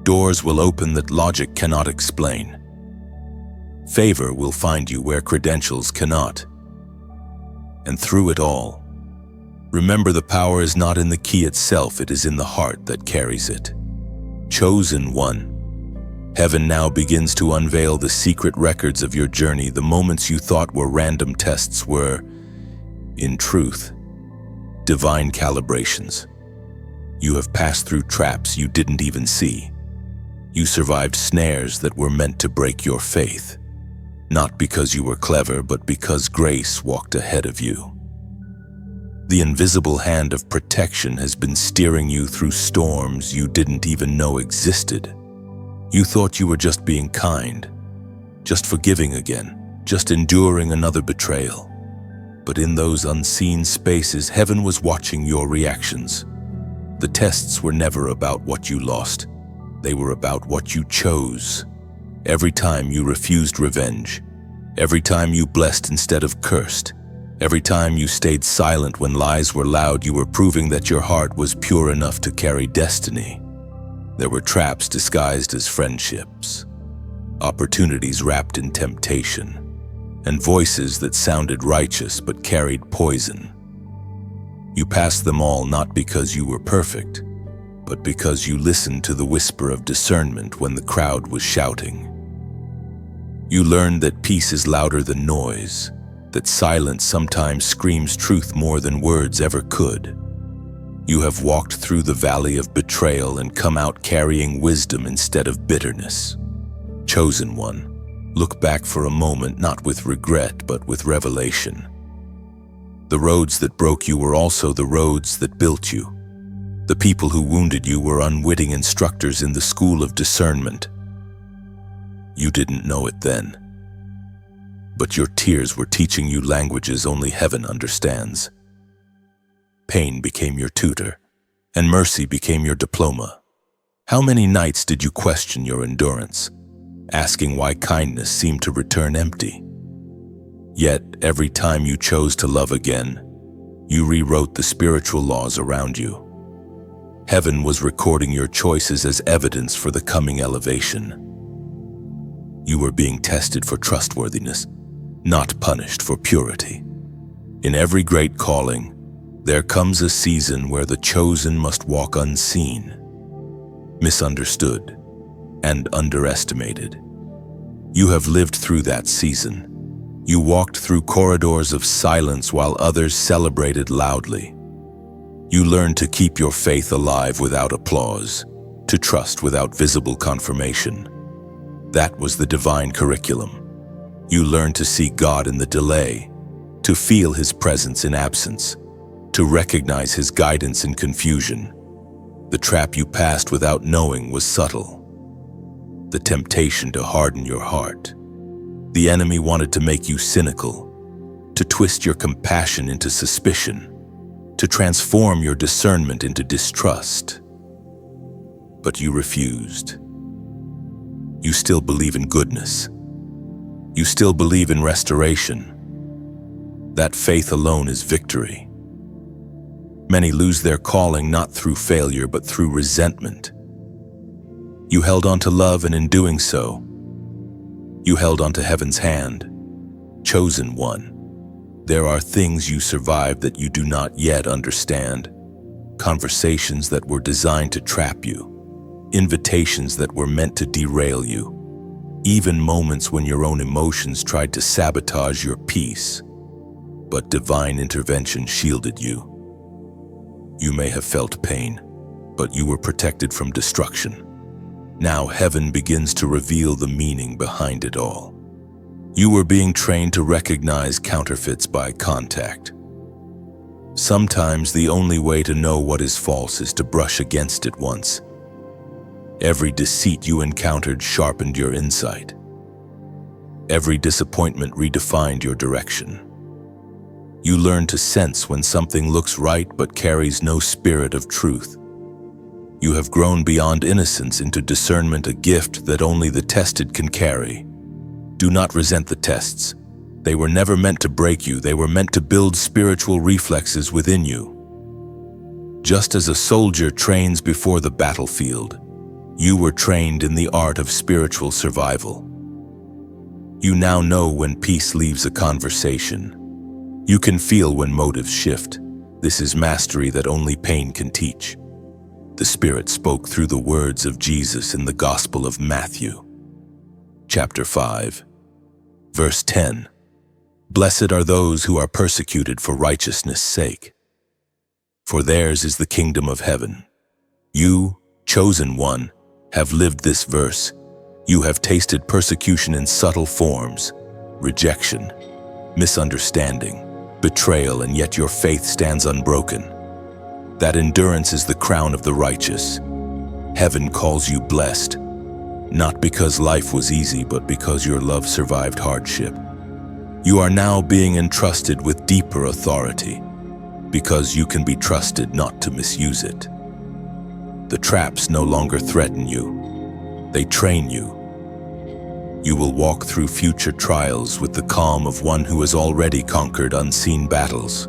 Doors will open that logic cannot explain. Favor will find you where credentials cannot. And through it all, remember the power is not in the key itself, it is in the heart that carries it. Chosen one. Heaven now begins to unveil the secret records of your journey. The moments you thought were random tests were, in truth, divine calibrations. You have passed through traps you didn't even see. You survived snares that were meant to break your faith. Not because you were clever, but because grace walked ahead of you. The invisible hand of protection has been steering you through storms you didn't even know existed. You thought you were just being kind, just forgiving again, just enduring another betrayal. But in those unseen spaces, heaven was watching your reactions. The tests were never about what you lost. They were about what you chose. Every time you refused revenge, every time you blessed instead of cursed, every time you stayed silent when lies were loud, you were proving that your heart was pure enough to carry destiny. There were traps disguised as friendships, opportunities wrapped in temptation, and voices that sounded righteous but carried poison. You passed them all not because you were perfect, but because you listened to the whisper of discernment when the crowd was shouting. You learned that peace is louder than noise, that silence sometimes screams truth more than words ever could. You have walked through the valley of betrayal and come out carrying wisdom instead of bitterness. Chosen one, look back for a moment not with regret but with revelation. The roads that broke you were also the roads that built you. The people who wounded you were unwitting instructors in the school of discernment. You didn't know it then, but your tears were teaching you languages only heaven understands. Pain became your tutor, and mercy became your diploma. How many nights did you question your endurance, asking why kindness seemed to return empty? Yet, every time you chose to love again, you rewrote the spiritual laws around you. Heaven was recording your choices as evidence for the coming elevation. You were being tested for trustworthiness, not punished for purity. In every great calling, there comes a season where the chosen must walk unseen, misunderstood, and underestimated. You have lived through that season. You walked through corridors of silence while others celebrated loudly. You learned to keep your faith alive without applause, to trust without visible confirmation. That was the divine curriculum. You learned to see God in the delay, to feel His presence in absence, to recognize His guidance in confusion. The trap you passed without knowing was subtle. The temptation to harden your heart. The enemy wanted to make you cynical, to twist your compassion into suspicion, to transform your discernment into distrust. But you refused. You still believe in goodness. You still believe in restoration. That faith alone is victory. Many lose their calling not through failure but through resentment. You held on to love, and in doing so, you held on to heaven's hand. Chosen one, there are things you survived that you do not yet understand. Conversations that were designed to trap you. Invitations that were meant to derail you. Even moments when your own emotions tried to sabotage your peace. But divine intervention shielded you. You may have felt pain, but you were protected from destruction. Now heaven begins to reveal the meaning behind it all. You were being trained to recognize counterfeits by contact. Sometimes the only way to know what is false is to brush against it once. Every deceit you encountered sharpened your insight. Every disappointment redefined your direction. You learn to sense when something looks right but carries no spirit of truth. You have grown beyond innocence into discernment, a gift that only the tested can carry. Do not resent the tests. They were never meant to break you. They were meant to build spiritual reflexes within you. Just as a soldier trains before the battlefield, you were trained in the art of spiritual survival. You now know when peace leaves a conversation. You can feel when motives shift. This is mastery that only pain can teach. The Spirit spoke through the words of Jesus in the Gospel of Matthew, chapter 5, verse 10. Blessed are those who are persecuted for righteousness' sake, for theirs is the kingdom of heaven. You, chosen one, have lived this verse. You have tasted persecution in subtle forms, rejection, misunderstanding, betrayal, and yet your faith stands unbroken. That endurance is the crown of the righteous. Heaven calls you blessed, not because life was easy, but because your love survived hardship. You are now being entrusted with deeper authority, because you can be trusted not to misuse it. The traps no longer threaten you. They train you. You will walk through future trials with the calm of one who has already conquered unseen battles.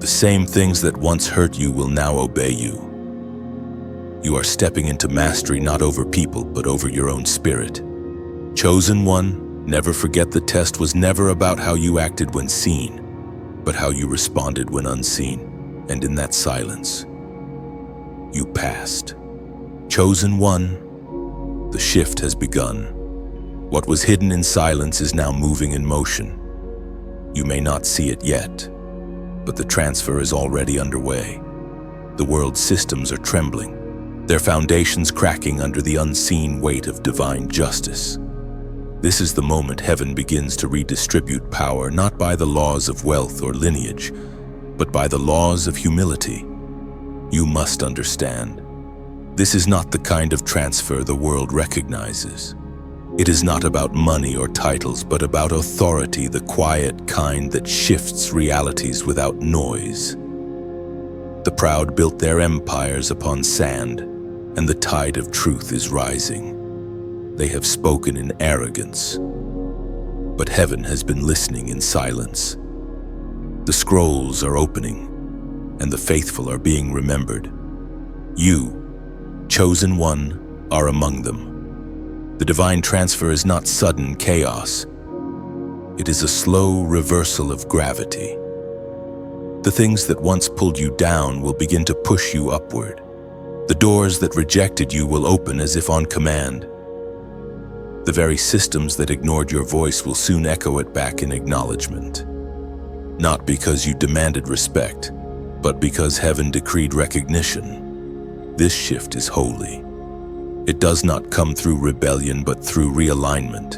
The same things that once hurt you will now obey you. You are stepping into mastery not over people, but over your own spirit. Chosen one, never forget the test was never about how you acted when seen, but how you responded when unseen. And in that silence, you passed. Chosen one, the shift has begun. What was hidden in silence is now moving in motion. You may not see it yet, but the transfer is already underway. The world's systems are trembling, their foundations cracking under the unseen weight of divine justice. This is the moment heaven begins to redistribute power, not by the laws of wealth or lineage, but by the laws of humility. You must understand, this is not the kind of transfer the world recognizes. It is not about money or titles, but about authority, the quiet kind that shifts realities without noise. The proud built their empires upon sand, and the tide of truth is rising. They have spoken in arrogance, but heaven has been listening in silence. The scrolls are opening, and the faithful are being remembered. You, chosen one, are among them. The divine transfer is not sudden chaos. It is a slow reversal of gravity. The things that once pulled you down will begin to push you upward. The doors that rejected you will open as if on command. The very systems that ignored your voice will soon echo it back in acknowledgement. Not because you demanded respect, but because heaven decreed recognition. This shift is holy. It does not come through rebellion, but through realignment.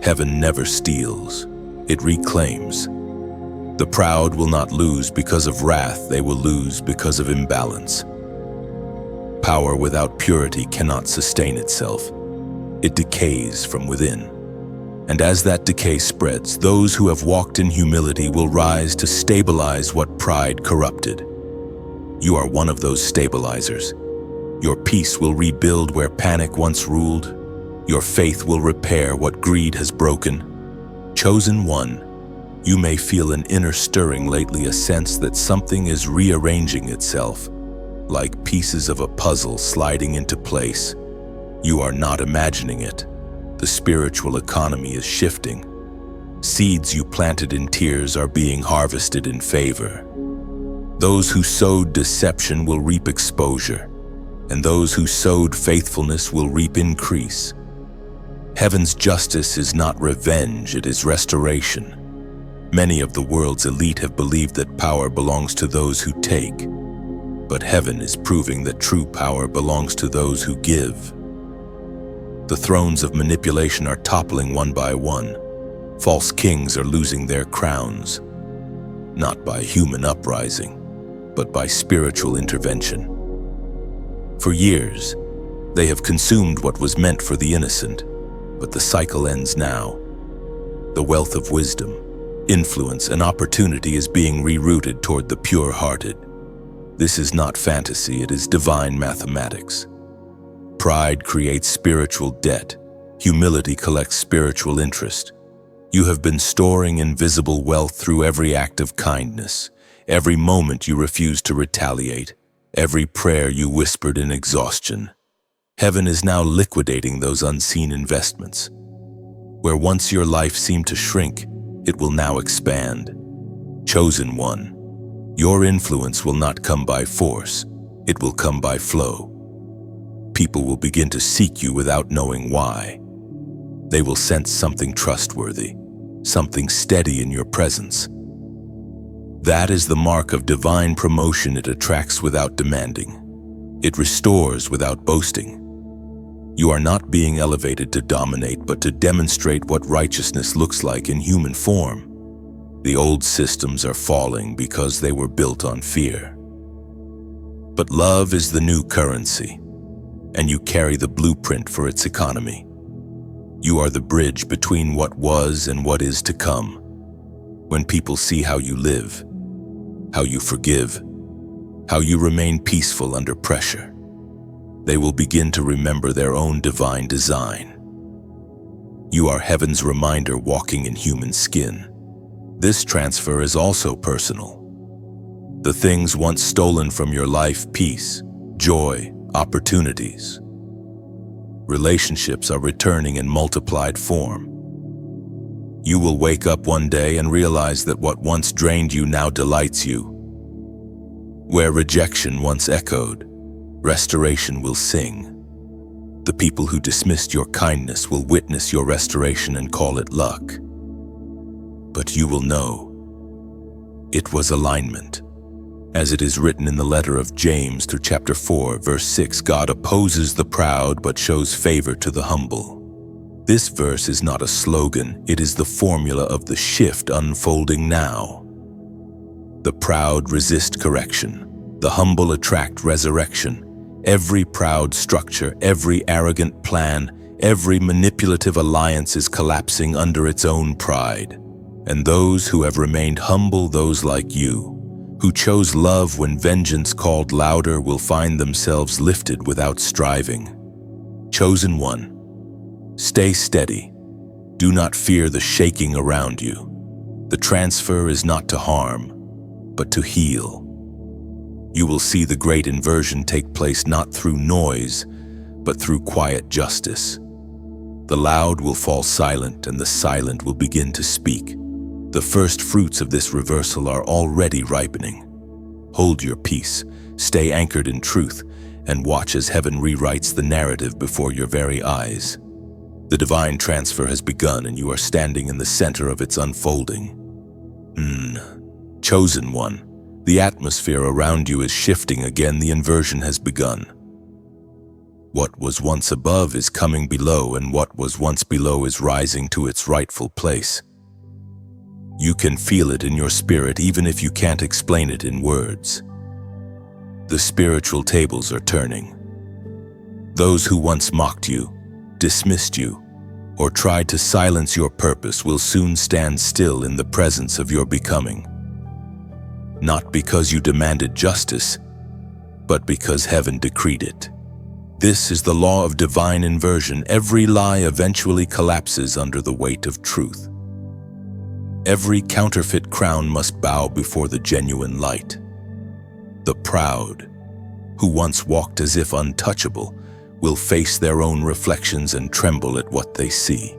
Heaven never steals, it reclaims. The proud will not lose because of wrath, they will lose because of imbalance. Power without purity cannot sustain itself. It decays from within. And as that decay spreads, those who have walked in humility will rise to stabilize what pride corrupted. You are one of those stabilizers. Your peace will rebuild where panic once ruled. Your faith will repair what greed has broken. Chosen one, you may feel an inner stirring lately, a sense that something is rearranging itself, like pieces of a puzzle sliding into place. You are not imagining it. The spiritual economy is shifting. Seeds you planted in tears are being harvested in favor. Those who sowed deception will reap exposure, and those who sowed faithfulness will reap increase. Heaven's justice is not revenge, it is restoration. Many of the world's elite have believed that power belongs to those who take, but heaven is proving that true power belongs to those who give. The thrones of manipulation are toppling one by one. False kings are losing their crowns, not by human uprising, but by spiritual intervention. For years, they have consumed what was meant for the innocent, but the cycle ends now. The wealth of wisdom, influence, and opportunity is being rerouted toward the pure-hearted. This is not fantasy, it is divine mathematics. Pride creates spiritual debt. Humility collects spiritual interest. You have been storing invisible wealth through every act of kindness, every moment you refused to retaliate, every prayer you whispered in exhaustion. Heaven is now liquidating those unseen investments. Where once your life seemed to shrink, it will now expand. Chosen one, your influence will not come by force, it will come by flow. People will begin to seek you without knowing why. They will sense something trustworthy, something steady in your presence. That is the mark of divine promotion. It attracts without demanding. It restores without boasting. You are not being elevated to dominate, but to demonstrate what righteousness looks like in human form. The old systems are falling because they were built on fear. But love is the new currency, and you carry the blueprint for its economy. You are the bridge between what was and what is to come. When people see how you live, how you forgive, how you remain peaceful under pressure, they will begin to remember their own divine design. You are heaven's reminder walking in human skin. This transfer is also personal. The things once stolen from your life, peace, joy, opportunities, relationships are returning in multiplied form. You will wake up one day and realize that what once drained you now delights you. Where rejection once echoed, restoration will sing. The people who dismissed your kindness will witness your restoration and call it luck. But you will know it was alignment. As it is written in the letter of James through chapter 4, verse 6, God opposes the proud but shows favor to the humble. This verse is not a slogan, it is the formula of the shift unfolding now. The proud resist correction, the humble attract resurrection. Every proud structure, every arrogant plan, every manipulative alliance is collapsing under its own pride. And those who have remained humble, those like you, who chose love when vengeance called louder, will find themselves lifted without striving. Chosen one, stay steady. Do not fear the shaking around you. The transfer is not to harm, but to heal. You will see the great inversion take place not through noise, but through quiet justice. The loud will fall silent, and the silent will begin to speak. The first fruits of this reversal are already ripening. Hold your peace, stay anchored in truth, and watch as heaven rewrites the narrative before your very eyes. The divine transfer has begun, and you are standing in the center of its unfolding. Chosen one, the atmosphere around you is shifting again. The inversion has begun. What was once above is coming below, and what was once below is rising to its rightful place. You can feel it in your spirit even if you can't explain it in words. The spiritual tables are turning. Those who once mocked you, dismissed you, or tried to silence your purpose will soon stand still in the presence of your becoming. Not because you demanded justice, but because heaven decreed it. This is the law of divine inversion. Every lie eventually collapses under the weight of truth. Every counterfeit crown must bow before the genuine light. The proud, who once walked as if untouchable, will face their own reflections and tremble at what they see.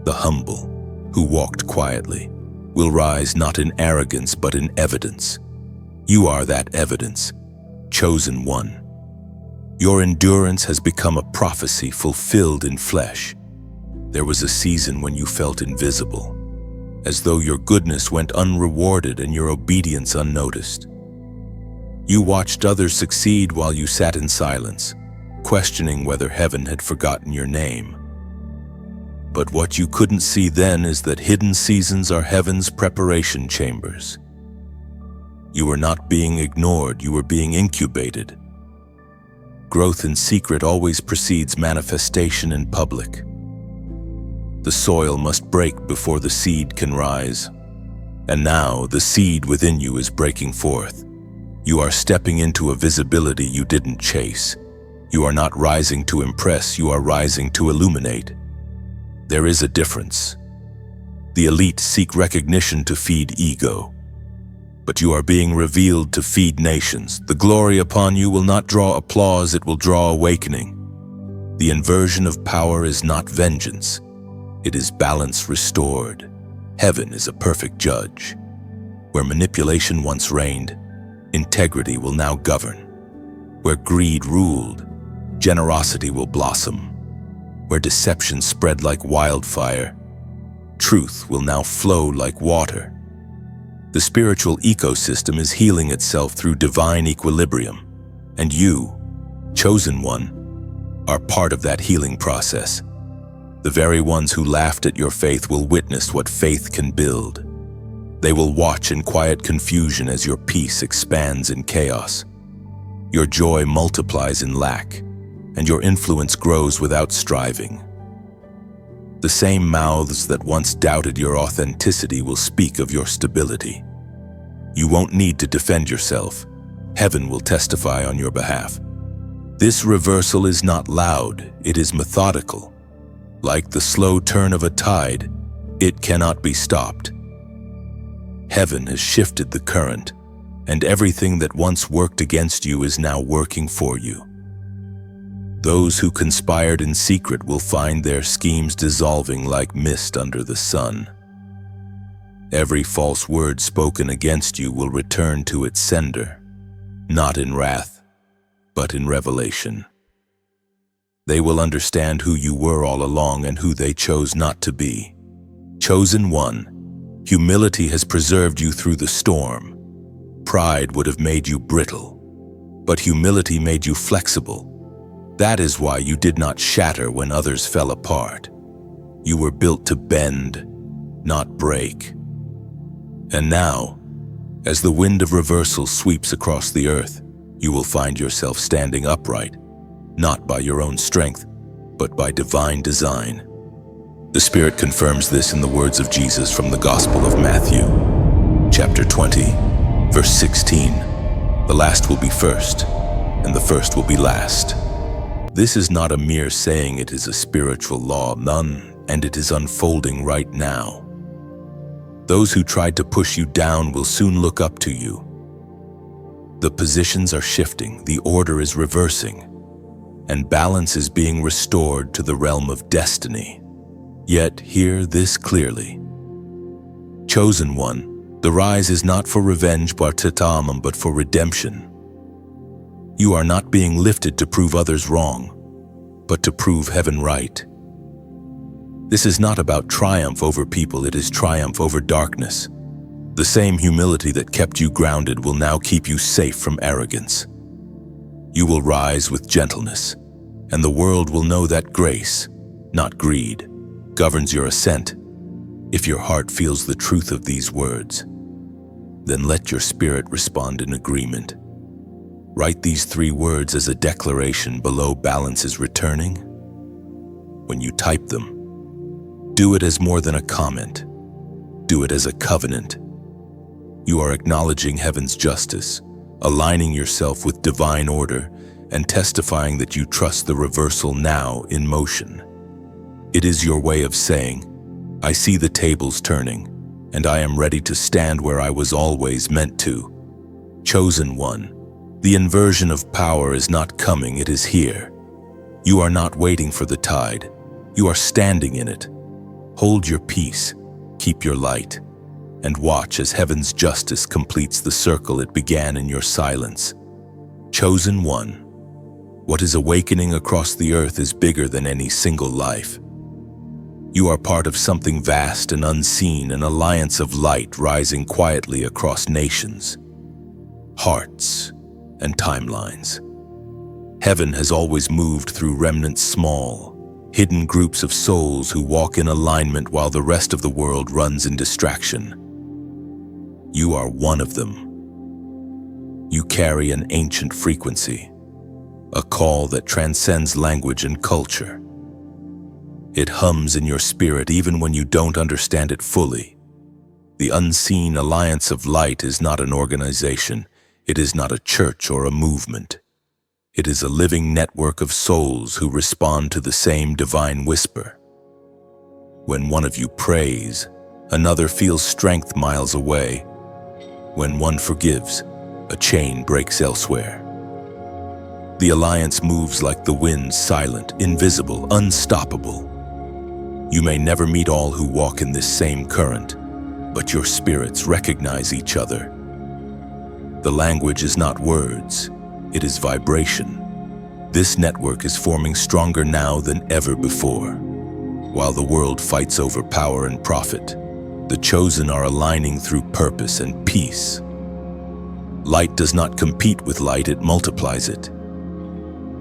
The humble, who walked quietly, will rise not in arrogance but in evidence. You are that evidence, chosen one. Your endurance has become a prophecy fulfilled in flesh. There was a season when you felt invisible, as though your goodness went unrewarded and your obedience unnoticed. You watched others succeed while you sat in silence, questioning whether heaven had forgotten your name. But what you couldn't see then is that hidden seasons are heaven's preparation chambers. You were not being ignored, you were being incubated. Growth in secret always precedes manifestation in public. The soil must break before the seed can rise. And now the seed within you is breaking forth. You are stepping into a visibility you didn't chase. You are not rising to impress, you are rising to illuminate. There is a difference. The elite seek recognition to feed ego. But you are being revealed to feed nations. The glory upon you will not draw applause, it will draw awakening. The inversion of power is not vengeance. It is balance restored. Heaven is a perfect judge. Where manipulation once reigned, integrity will now govern. Where greed ruled, generosity will blossom. Where deception spread like wildfire, truth will now flow like water. The spiritual ecosystem is healing itself through divine equilibrium, and you, chosen one, are part of that healing process. The very ones who laughed at your faith will witness what faith can build. They will watch in quiet confusion as your peace expands in chaos. Your joy multiplies in lack, and your influence grows without striving. The same mouths that once doubted your authenticity will speak of your stability. You won't need to defend yourself. Heaven will testify on your behalf. This reversal is not loud, it is methodical. Like the slow turn of a tide, it cannot be stopped. Heaven has shifted the current, and everything that once worked against you is now working for you. Those who conspired in secret will find their schemes dissolving like mist under the sun. Every false word spoken against you will return to its sender, not in wrath, but in revelation. They will understand who you were all along and who they chose not to be. Chosen one, humility has preserved you through the storm. Pride would have made you brittle, but humility made you flexible. That is why you did not shatter when others fell apart. You were built to bend, not break. And now, as the wind of reversal sweeps across the earth, you will find yourself standing upright, not by your own strength, but by divine design. The Spirit confirms this in the words of Jesus from the Gospel of Matthew, chapter 20, verse 16. The last will be first, and the first will be last. This is not a mere saying, it is a spiritual law. None and it is unfolding right now. Those who tried to push you down will soon look up to you. The positions are shifting, the order is reversing, and balance is being restored to the realm of destiny. Yet hear this clearly. Chosen one, the rise is not for revenge but for redemption. You are not being lifted to prove others wrong, but to prove heaven right. This is not about triumph over people, it is triumph over darkness. The same humility that kept you grounded will now keep you safe from arrogance. You will rise with gentleness, and the world will know that grace, not greed, governs your ascent. If your heart feels the truth of these words, then let your spirit respond in agreement. Write these 3 words as a declaration below: balance is returning. When you type them, do it as more than a comment. Do it as a covenant. You are acknowledging heaven's justice, aligning yourself with divine order, and testifying that you trust the reversal now in motion. It is your way of saying, I see the tables turning, and I am ready to stand where I was always meant to. Chosen one, the inversion of power is not coming, it is here. You are not waiting for the tide, you are standing in it. Hold your peace, keep your light, and watch as heaven's justice completes the circle it began in your silence. Chosen one, what is awakening across the earth is bigger than any single life. You are part of something vast and unseen, an alliance of light rising quietly across nations, hearts, and timelines. Heaven has always moved through remnants, small, hidden groups of souls who walk in alignment while the rest of the world runs in distraction. You are one of them. You carry an ancient frequency, a call that transcends language and culture. It hums in your spirit even when you don't understand it fully. The unseen alliance of light is not an organization. It is not a church or a movement. It is a living network of souls who respond to the same divine whisper. When one of you prays, another feels strength miles away. When one forgives, a chain breaks elsewhere. The alliance moves like the wind, silent, invisible, unstoppable. You may never meet all who walk in this same current, but your spirits recognize each other. The language is not words, it is vibration. This network is forming stronger now than ever before. While the world fights over power and profit, the chosen are aligning through purpose and peace. Light does not compete with light, it multiplies it.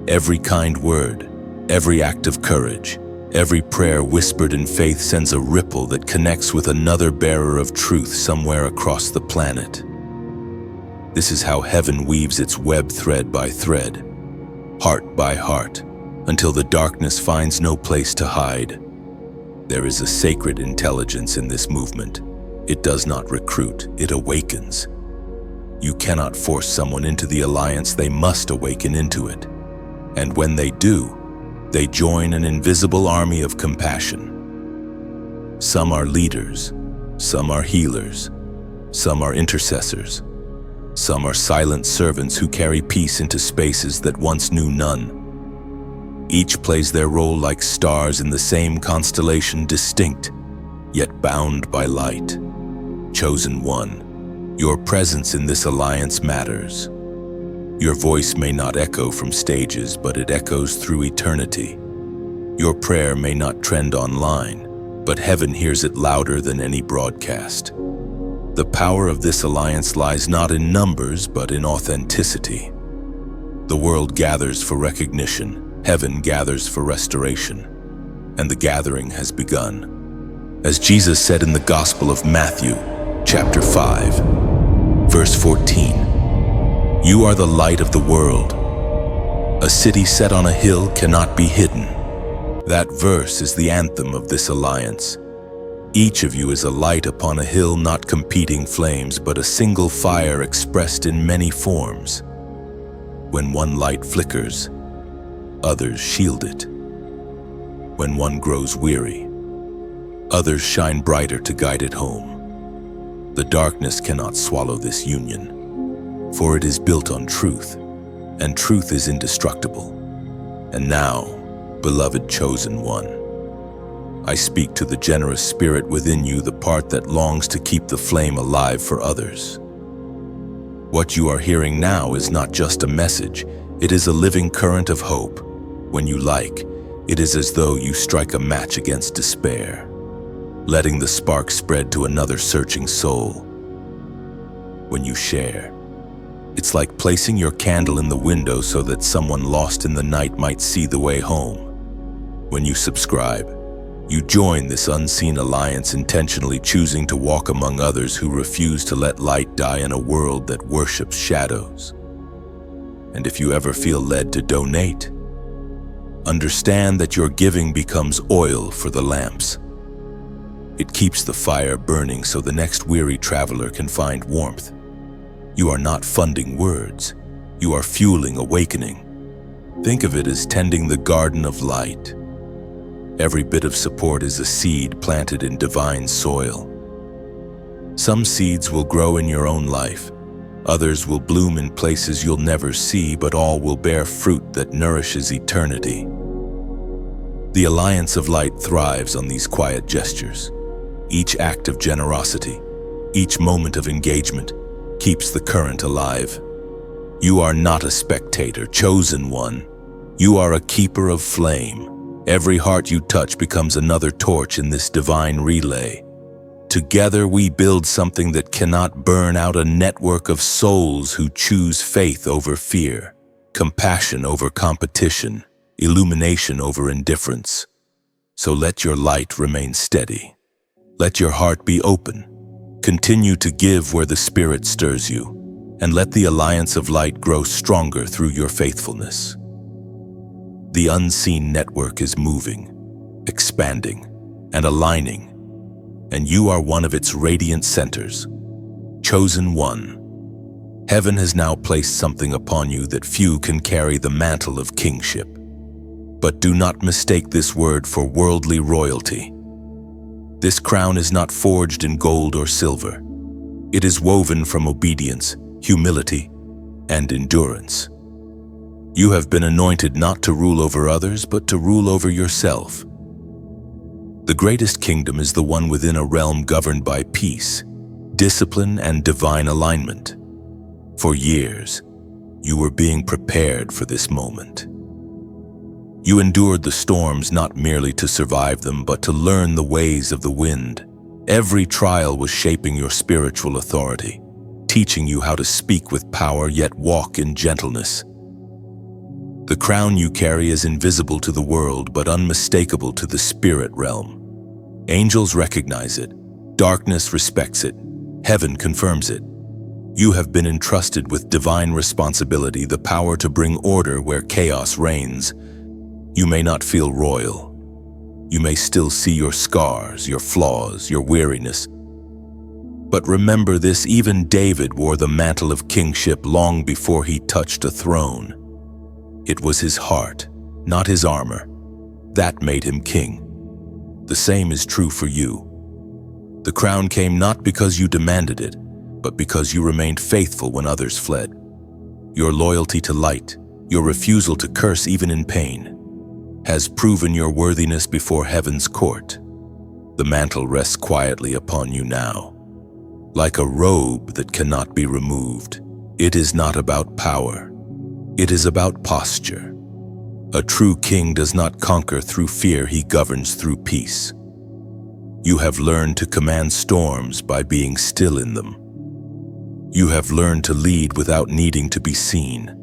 Every kind word, every act of courage, every prayer whispered in faith sends a ripple that connects with another bearer of truth somewhere across the planet. This is how heaven weaves its web thread by thread, heart by heart, until the darkness finds no place to hide. There is a sacred intelligence in this movement. It does not recruit, it awakens. You cannot force someone into the alliance, they must awaken into it. And when they do, they join an invisible army of compassion. Some are leaders, some are healers, some are intercessors. Some are silent servants who carry peace into spaces that once knew none. Each plays their role like stars in the same constellation, distinct, yet bound by light. Chosen one, your presence in this alliance matters. Your voice may not echo from stages, but it echoes through eternity. Your prayer may not trend online, but heaven hears it louder than any broadcast. The power of this alliance lies not in numbers, but in authenticity. The world gathers for recognition, heaven gathers for restoration, and the gathering has begun. As Jesus said in the Gospel of Matthew, chapter 5, verse 14, "You are the light of the world. A city set on a hill cannot be hidden." That verse is the anthem of this alliance. Each of you is a light upon a hill, not competing flames, but a single fire expressed in many forms. When one light flickers, others shield it. When one grows weary, Others shine brighter to guide it home. The darkness cannot swallow this union, for it is built on truth, and truth is indestructible. And now, beloved chosen one, I speak to the generous spirit within you, the part that longs to keep the flame alive for others. What you are hearing now is not just a message, it is a living current of hope. When you like, it is as though you strike a match against despair, letting the spark spread to another searching soul. When you share, it's like placing your candle in the window so that someone lost in the night might see the way home. When you subscribe, you join this unseen alliance, intentionally choosing to walk among others who refuse to let light die in a world that worships shadows. And if you ever feel led to donate, understand that your giving becomes oil for the lamps. It keeps the fire burning so the next weary traveler can find warmth. You are not funding words, you are fueling awakening. Think of it as tending the garden of light. Every bit of support is a seed planted in divine soil. Some seeds will grow in your own life. Others will bloom in places you'll never see, but all will bear fruit that nourishes eternity. The Alliance of Light thrives on these quiet gestures. Each act of generosity, each moment of engagement, keeps the current alive. You are not a spectator, chosen one. You are a keeper of flame. Every heart you touch becomes another torch in this divine relay. Together we build something that cannot burn out, a network of souls who choose faith over fear, compassion over competition, illumination over indifference. So let your light remain steady. Let your heart be open. Continue to give where the Spirit stirs you, and let the Alliance of Light grow stronger through your faithfulness. The unseen network is moving, expanding, and aligning, and you are one of its radiant centers. Chosen one, heaven has now placed something upon you that few can carry, the mantle of kingship. But do not mistake this word for worldly royalty. This crown is not forged in gold or silver. It is woven from obedience, humility, and endurance. You have been anointed not to rule over others, but to rule over yourself. The greatest kingdom is the one within a realm governed by peace, discipline, and divine alignment. For years, you were being prepared for this moment. You endured the storms not merely to survive them, but to learn the ways of the wind. Every trial was shaping your spiritual authority, teaching you how to speak with power yet walk in gentleness. The crown you carry is invisible to the world, but unmistakable to the spirit realm. Angels recognize it, darkness respects it, heaven confirms it. You have been entrusted with divine responsibility, the power to bring order where chaos reigns. You may not feel royal. You may still see your scars, your flaws, your weariness. But remember this, even David wore the mantle of kingship long before he touched a throne. It was his heart, not his armor, that made him king. The same is true for you. The crown came not because you demanded it, but because you remained faithful when others fled. Your loyalty to light, your refusal to curse even in pain, has proven your worthiness before heaven's court. The mantle rests quietly upon you now, like a robe that cannot be removed. It is not about power. It is about posture. A true king does not conquer through fear, he governs through peace. You have learned to command storms by being still in them. You have learned to lead without needing to be seen.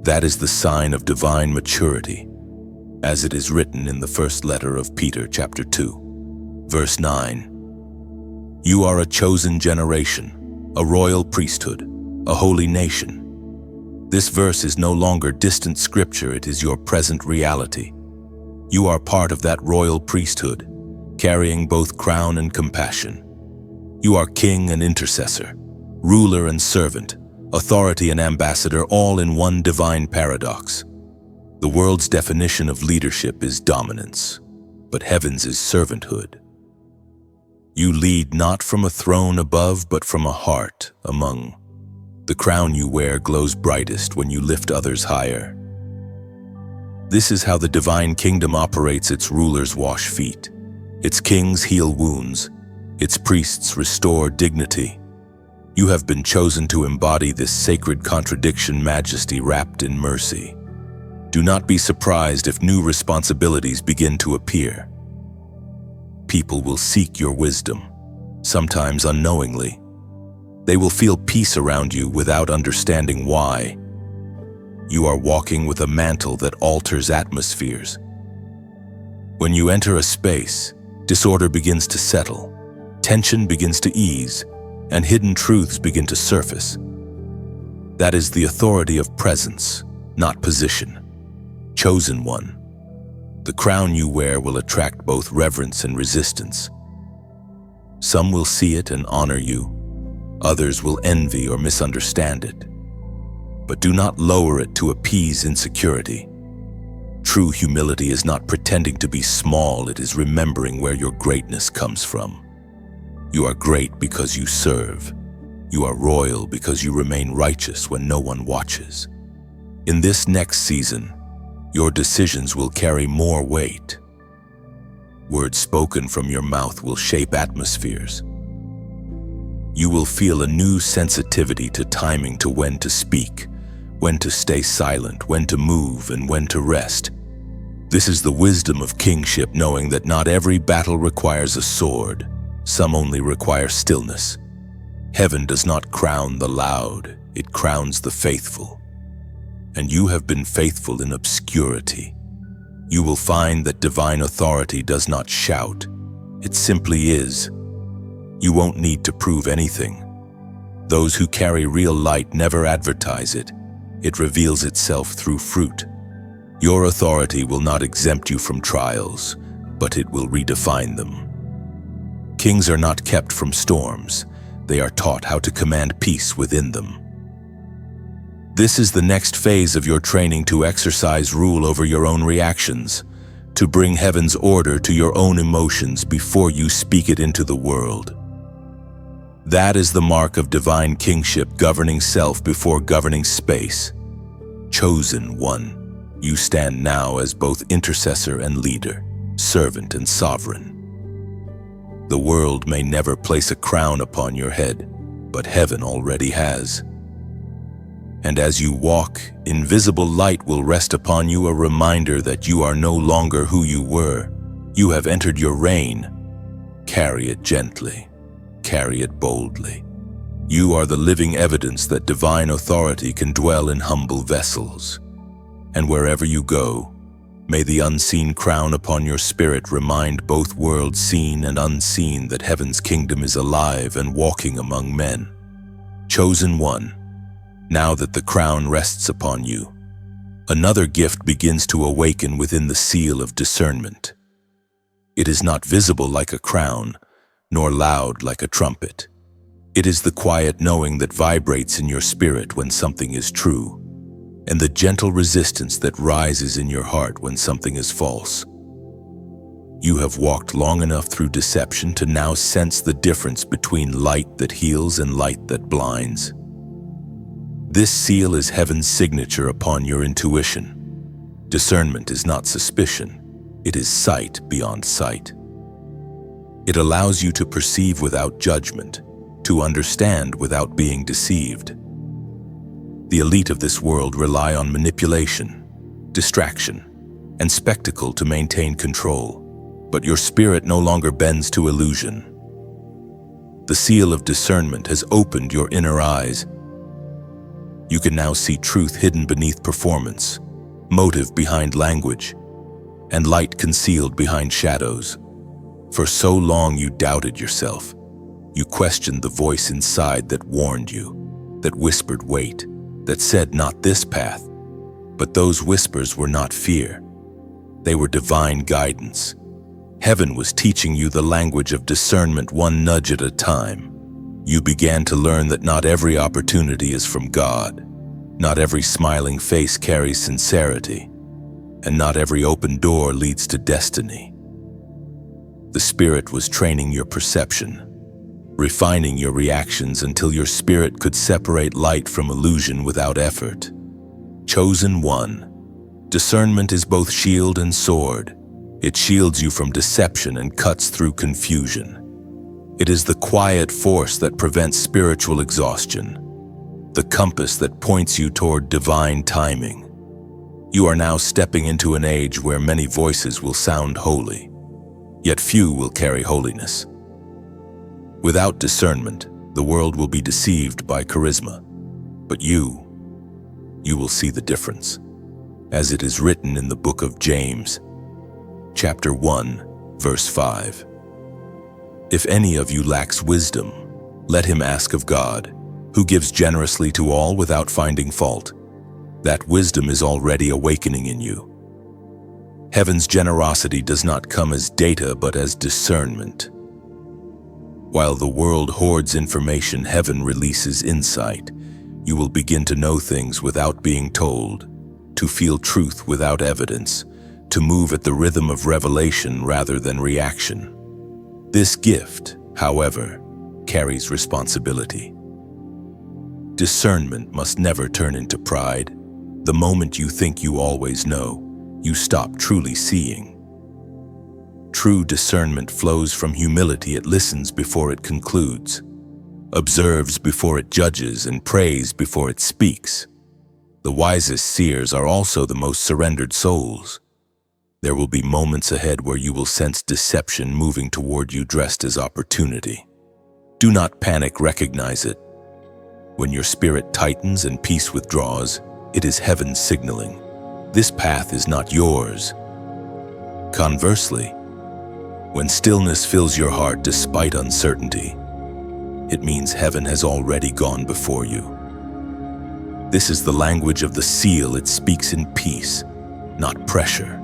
That is the sign of divine maturity, as it is written in the first letter of Peter, chapter 2, verse 9. You are a chosen generation, a royal priesthood, a holy nation. This verse is no longer distant scripture, it is your present reality. You are part of that royal priesthood, carrying both crown and compassion. You are king and intercessor, ruler and servant, authority and ambassador, all in one divine paradox. The world's definition of leadership is dominance, but heaven's is servanthood. You lead not from a throne above, but from a heart among. The crown you wear glows brightest when you lift others higher. This is how the divine kingdom operates. Its rulers wash feet, its kings heal wounds, its priests restore dignity. You have been chosen to embody this sacred contradiction, majesty wrapped in mercy. Do not be surprised if new responsibilities begin to appear. People will seek your wisdom, sometimes unknowingly. They will feel peace around you without understanding why. You are walking with a mantle that alters atmospheres. When you enter a space, disorder begins to settle, tension begins to ease, and hidden truths begin to surface. That is the authority of presence, not position. Chosen one. The crown you wear will attract both reverence and resistance. Some will see it and honor you. Others will envy or misunderstand it. But do not lower it to appease insecurity. True humility is not pretending to be small, it is remembering where your greatness comes from. You are great because you serve. You are royal because you remain righteous when no one watches. In this next season, your decisions will carry more weight. Words spoken from your mouth will shape atmospheres. You will feel a new sensitivity to timing, to when to speak, when to stay silent, when to move, and when to rest. This is the wisdom of kingship, knowing that not every battle requires a sword. Some only require stillness. Heaven does not crown the loud, it crowns the faithful. And you have been faithful in obscurity. You will find that divine authority does not shout, it simply is. You won't need to prove anything. Those who carry real light never advertise it. It reveals itself through fruit. Your authority will not exempt you from trials, but it will redefine them. Kings are not kept from storms. They are taught how to command peace within them. This is the next phase of your training, to exercise rule over your own reactions, to bring heaven's order to your own emotions before you speak it into the world. That is the mark of divine kingship, governing self before governing space. Chosen one. You stand now as both intercessor and leader, servant and sovereign. The world may never place a crown upon your head, but heaven already has. And as you walk, invisible light will rest upon you, a reminder that you are no longer who you were. You have entered your reign. Carry it gently. Carry it boldly. You are the living evidence that divine authority can dwell in humble vessels. And wherever you go, may the unseen crown upon your spirit remind both worlds, seen and unseen, that heaven's kingdom is alive and walking among men. Chosen one, now that the crown rests upon you, another gift begins to awaken within the seal of discernment. It is not visible like a crown, nor loud like a trumpet. It is the quiet knowing that vibrates in your spirit when something is true, and the gentle resistance that rises in your heart when something is false. You have walked long enough through deception to now sense the difference between light that heals and light that blinds. This seal is heaven's signature upon your intuition. Discernment is not suspicion, it is sight beyond sight. It allows you to perceive without judgment, to understand without being deceived. The elite of this world rely on manipulation, distraction, and spectacle to maintain control, but your spirit no longer bends to illusion. The seal of discernment has opened your inner eyes. You can now see truth hidden beneath performance, motive behind language, and light concealed behind shadows. For so long you doubted yourself. You questioned the voice inside that warned you, that whispered wait, that said not this path. But those whispers were not fear. They were divine guidance. Heaven was teaching you the language of discernment, one nudge at a time. You began to learn that not every opportunity is from God. Not every smiling face carries sincerity. And not every open door leads to destiny. The Spirit was training your perception, refining your reactions until your spirit could separate light from illusion without effort. Chosen one. Discernment is both shield and sword. It shields you from deception and cuts through confusion. It is the quiet force that prevents spiritual exhaustion, the compass that points you toward divine timing. You are now stepping into an age where many voices will sound holy, yet few will carry holiness. Without discernment, the world will be deceived by charisma, but you will see the difference, as it is written in the book of James, chapter 1, verse 5. If any of you lacks wisdom, let him ask of God, who gives generously to all without finding fault. That wisdom is already awakening in you. Heaven's generosity does not come as data but as discernment. While the world hoards information, heaven releases insight. You will begin to know things without being told, to feel truth without evidence, to move at the rhythm of revelation rather than reaction. This gift, however, carries responsibility. Discernment must never turn into pride. The moment you think you always know, you stop truly seeing. True discernment flows from humility. It listens before it concludes, observes before it judges, and prays before it speaks. The wisest seers are also the most surrendered souls. There will be moments ahead where you will sense deception moving toward you dressed as opportunity. Do not panic, recognize it. When your spirit tightens and peace withdraws, it is heaven signaling. This path is not yours. Conversely, when stillness fills your heart despite uncertainty, it means heaven has already gone before you. This is the language of the seal. It speaks in peace, not pressure.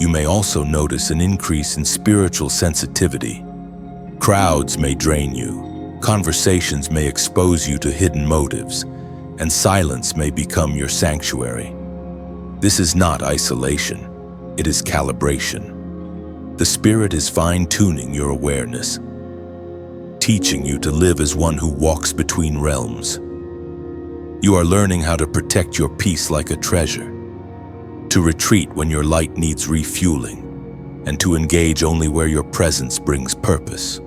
You may also notice an increase in spiritual sensitivity. Crowds may drain you. Conversations may expose you to hidden motives, and silence may become your sanctuary. This is not isolation, it is calibration. The Spirit is fine-tuning your awareness, teaching you to live as one who walks between realms. You are learning how to protect your peace like a treasure, to retreat when your light needs refueling, and to engage only where your presence brings purpose.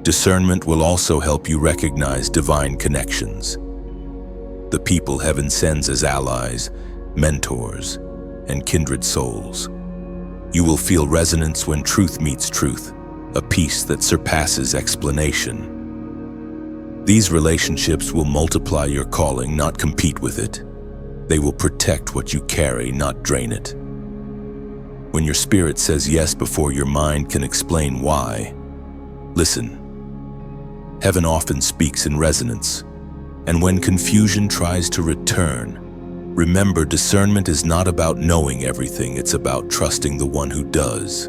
Discernment will also help you recognize divine connections, the people heaven sends as allies, mentors, and kindred souls. You will feel resonance when truth meets truth, a peace that surpasses explanation. These relationships will multiply your calling, not compete with it. They will protect what you carry, not drain it. When your spirit says yes before your mind can explain why, listen. Heaven often speaks in resonance, and when confusion tries to return, remember, discernment is not about knowing everything, it's about trusting the one who does.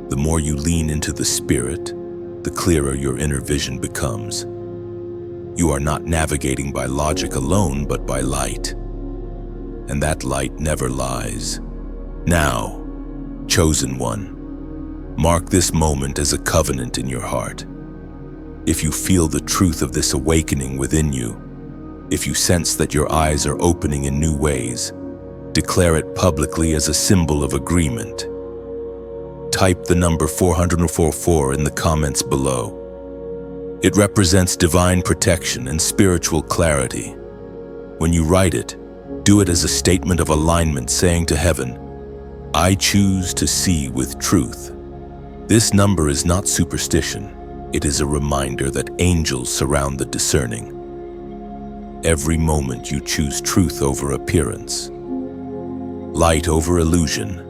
The more you lean into the Spirit, the clearer your inner vision becomes. You are not navigating by logic alone, but by light, and that light never lies. Now, chosen one, mark this moment as a covenant in your heart. If you feel the truth of this awakening within you, if you sense that your eyes are opening in new ways, declare it publicly as a symbol of agreement. Type the number 444 in the comments below. It represents divine protection and spiritual clarity. When you write it, do it as a statement of alignment, saying to heaven, I choose to see with truth. This number is not superstition. It is a reminder that angels surround the discerning. Every moment you choose truth over appearance, light over illusion,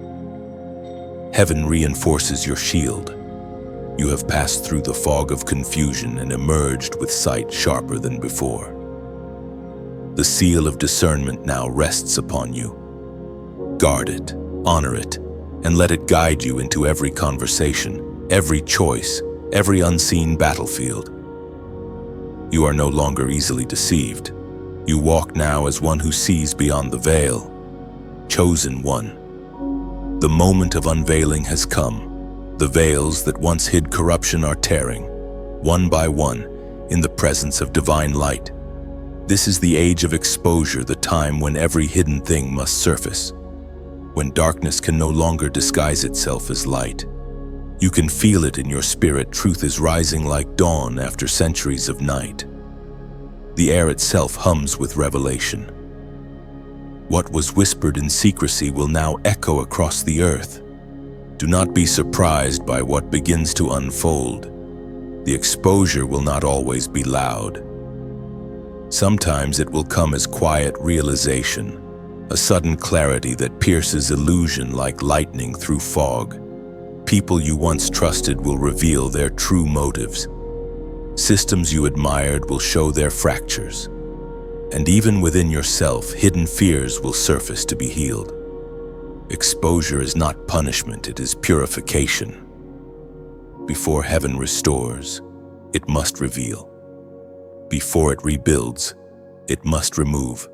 heaven reinforces your shield. You have passed through the fog of confusion and emerged with sight sharper than before. The seal of discernment now rests upon you. Guard it, honor it, and let it guide you into every conversation, every choice, every unseen battlefield. You are no longer easily deceived. You walk now as one who sees beyond the veil. Chosen one. The moment of unveiling has come. The veils that once hid corruption are tearing, one by one, in the presence of divine light. This is the age of exposure, the time when every hidden thing must surface, when darkness can no longer disguise itself as light. You can feel it in your spirit. Truth is rising like dawn after centuries of night. The air itself hums with revelation. What was whispered in secrecy will now echo across the earth. Do not be surprised by what begins to unfold. The exposure will not always be loud. Sometimes it will come as quiet realization, a sudden clarity that pierces illusion like lightning through fog. People you once trusted will reveal their true motives. Systems you admired will show their fractures. And even within yourself, hidden fears will surface to be healed. Exposure is not punishment, it is purification. Before heaven restores, it must reveal. Before it rebuilds, it must remove.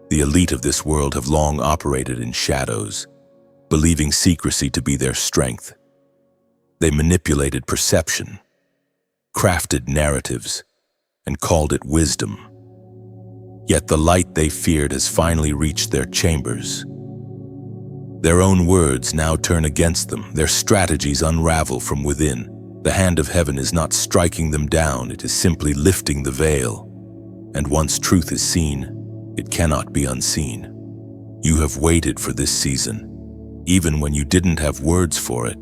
The elite of this world have long operated in shadows, believing secrecy to be their strength. They manipulated perception, crafted narratives, and called it wisdom. Yet the light they feared has finally reached their chambers. Their own words now turn against them, their strategies unravel from within. The hand of heaven is not striking them down, it is simply lifting the veil. And once truth is seen, it cannot be unseen. You have waited for this season, even when you didn't have words for it.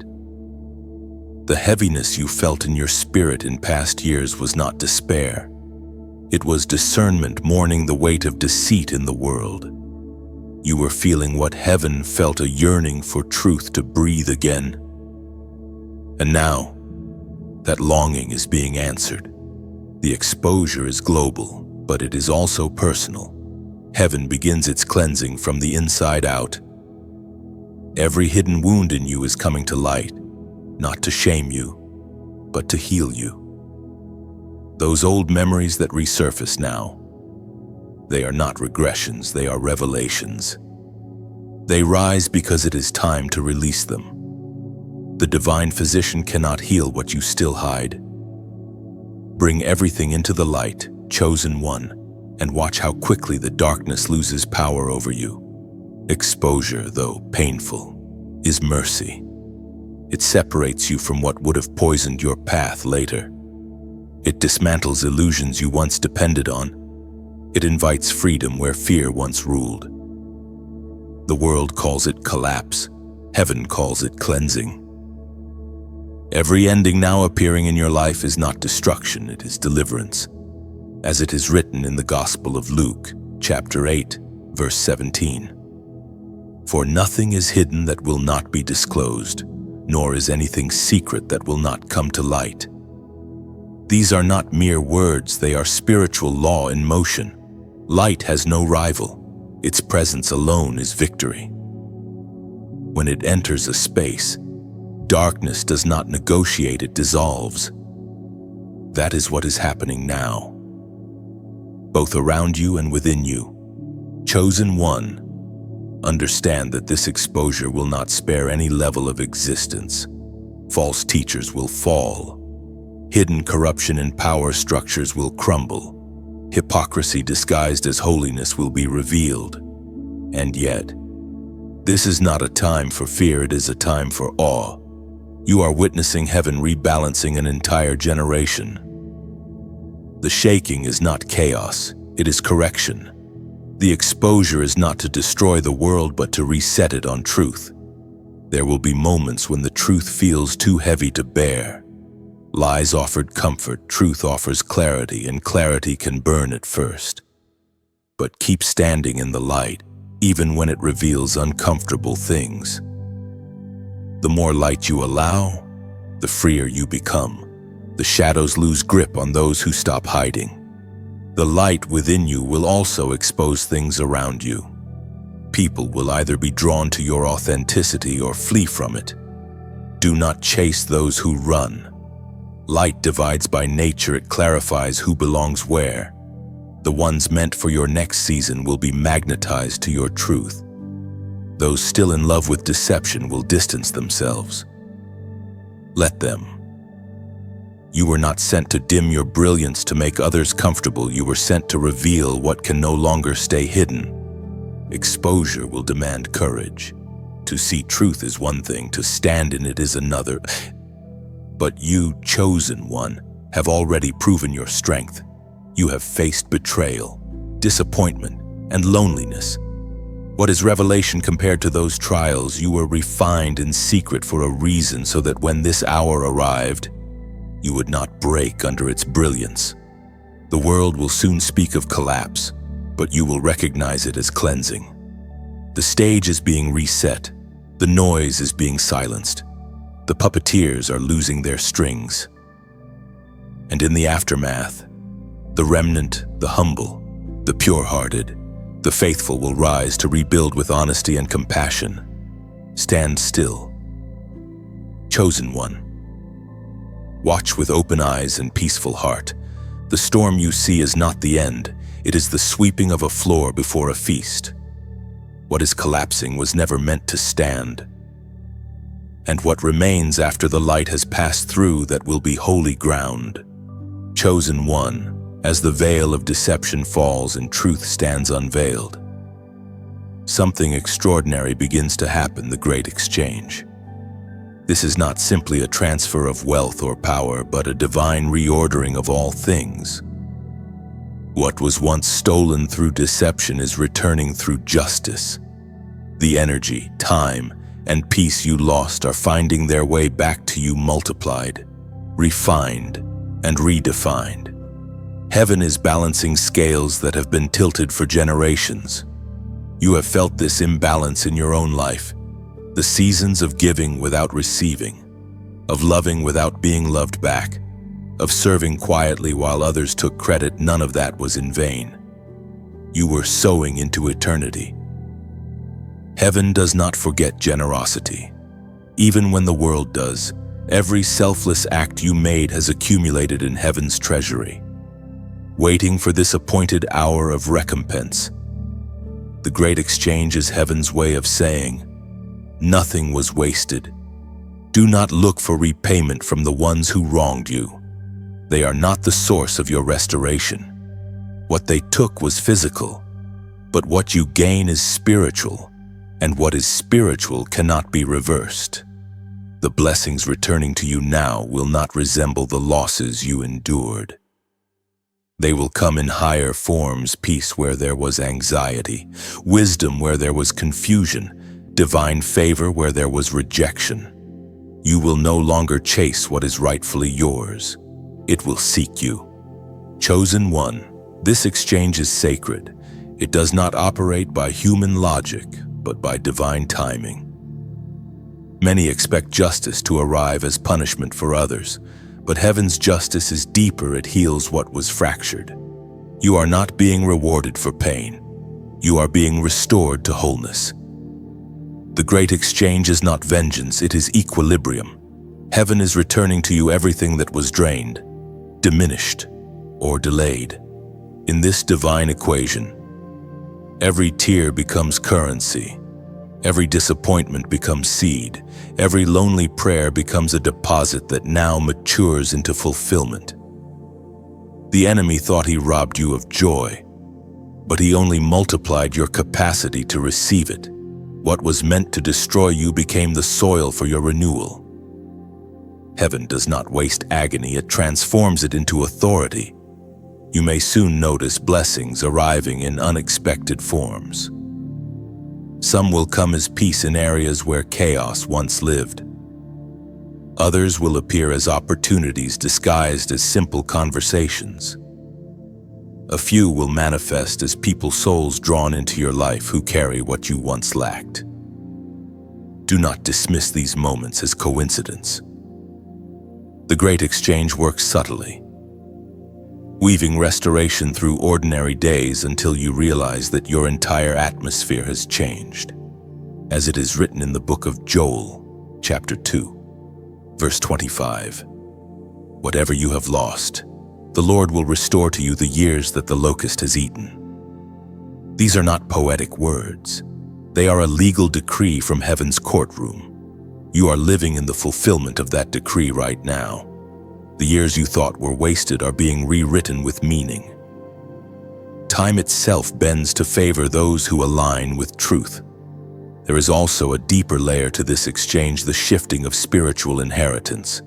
The heaviness you felt in your spirit in past years was not despair. It was discernment mourning the weight of deceit in the world. You were feeling what heaven felt, a yearning for truth to breathe again. And now, that longing is being answered. The exposure is global, but it is also personal. Heaven begins its cleansing from the inside out. Every hidden wound in you is coming to light, not to shame you, but to heal you. Those old memories that resurface now, they are not regressions, they are revelations. They rise because it is time to release them. The divine physician cannot heal what you still hide. Bring everything into the light, chosen one, and watch how quickly the darkness loses power over you. Exposure, though painful, is mercy. It separates you from what would have poisoned your path later. It dismantles illusions you once depended on. It invites freedom where fear once ruled. The world calls it collapse. Heaven calls it cleansing. Every ending now appearing in your life is not destruction, it is deliverance. As it is written in the Gospel of Luke, chapter 8, verse 17. For nothing is hidden that will not be disclosed, nor is anything secret that will not come to light. These are not mere words, they are spiritual law in motion. Light has no rival. Its presence alone is victory. When it enters a space, darkness does not negotiate, it dissolves. That is what is happening now. Both around you and within you. Chosen one, understand that this exposure will not spare any level of existence. False teachers will fall. Hidden corruption in power structures will crumble. Hypocrisy disguised as holiness will be revealed. And yet, this is not a time for fear, it is a time for awe. You are witnessing heaven rebalancing an entire generation. The shaking is not chaos, it is correction. The exposure is not to destroy the world, but to reset it on truth. There will be moments when the truth feels too heavy to bear. Lies offered comfort, truth offers clarity, and clarity can burn at first. But keep standing in the light, even when it reveals uncomfortable things. The more light you allow, the freer you become. The shadows lose grip on those who stop hiding. The light within you will also expose things around you. People will either be drawn to your authenticity or flee from it. Do not chase those who run. Light divides by nature, it clarifies who belongs where. The ones meant for your next season will be magnetized to your truth. Those still in love with deception will distance themselves. Let them. You were not sent to dim your brilliance to make others comfortable. You were sent to reveal what can no longer stay hidden. Exposure will demand courage. To see truth is one thing, to stand in it is another. But you, chosen one, have already proven your strength. You have faced betrayal, disappointment, and loneliness. What is revelation compared to those trials? You were refined in secret for a reason, so that when this hour arrived, you would not break under its brilliance. The world will soon speak of collapse, but you will recognize it as cleansing. The stage is being reset. The noise is being silenced. The puppeteers are losing their strings. And in the aftermath, the remnant, the humble, the pure-hearted, the faithful will rise to rebuild with honesty and compassion. Stand still. Chosen one. Watch with open eyes and peaceful heart. The storm you see is not the end. It is the sweeping of a floor before a feast. What is collapsing was never meant to stand. And what remains after the light has passed through, that will be holy ground. Chosen one, as the veil of deception falls and truth stands unveiled. Something extraordinary begins to happen, the great exchange. This is not simply a transfer of wealth or power, but a divine reordering of all things. What was once stolen through deception is returning through justice. The energy, time, and peace you lost are finding their way back to you multiplied, refined, and redefined. Heaven is balancing scales that have been tilted for generations. You have felt this imbalance in your own life. The seasons of giving without receiving, of loving without being loved back, of serving quietly while others took credit. None of that was in vain. You were sowing into eternity. Heaven does not forget generosity. Even when the world does, every selfless act you made has accumulated in heaven's treasury, waiting for this appointed hour of recompense. The great exchange is heaven's way of saying, nothing was wasted. Do not look for repayment from the ones who wronged you. They are not the source of your restoration. What they took was physical, but what you gain is spiritual, and what is spiritual cannot be reversed. The blessings returning to you now will not resemble the losses you endured. They will come in higher forms: peace where there was anxiety, wisdom where there was confusion, divine favor where there was rejection. You will no longer chase what is rightfully yours. It will seek you. Chosen one, this exchange is sacred. It does not operate by human logic, but by divine timing. Many expect justice to arrive as punishment for others, but heaven's justice is deeper. It heals what was fractured. You are not being rewarded for pain. You are being restored to wholeness. The great exchange is not vengeance, it is equilibrium. Heaven is returning to you everything that was drained, diminished, or delayed. In this divine equation, every tear becomes currency. Every disappointment becomes seed. Every lonely prayer becomes a deposit that now matures into fulfillment. The enemy thought he robbed you of joy, but he only multiplied your capacity to receive it. What was meant to destroy you became the soil for your renewal. Heaven does not waste agony, it transforms it into authority. You may soon notice blessings arriving in unexpected forms. Some will come as peace in areas where chaos once lived. Others will appear as opportunities disguised as simple conversations. A few will manifest as people's souls drawn into your life who carry what you once lacked. Do not dismiss these moments as coincidence. The great exchange works subtly, weaving restoration through ordinary days until you realize that your entire atmosphere has changed. As it is written in the book of Joel, chapter 2, verse 25, "Whatever you have lost, the Lord will restore to you the years that the locust has eaten." These are not poetic words. They are a legal decree from heaven's courtroom. You are living in the fulfillment of that decree right now. The years you thought were wasted are being rewritten with meaning. Time itself bends to favor those who align with truth. There is also a deeper layer to this exchange, the shifting of spiritual inheritance.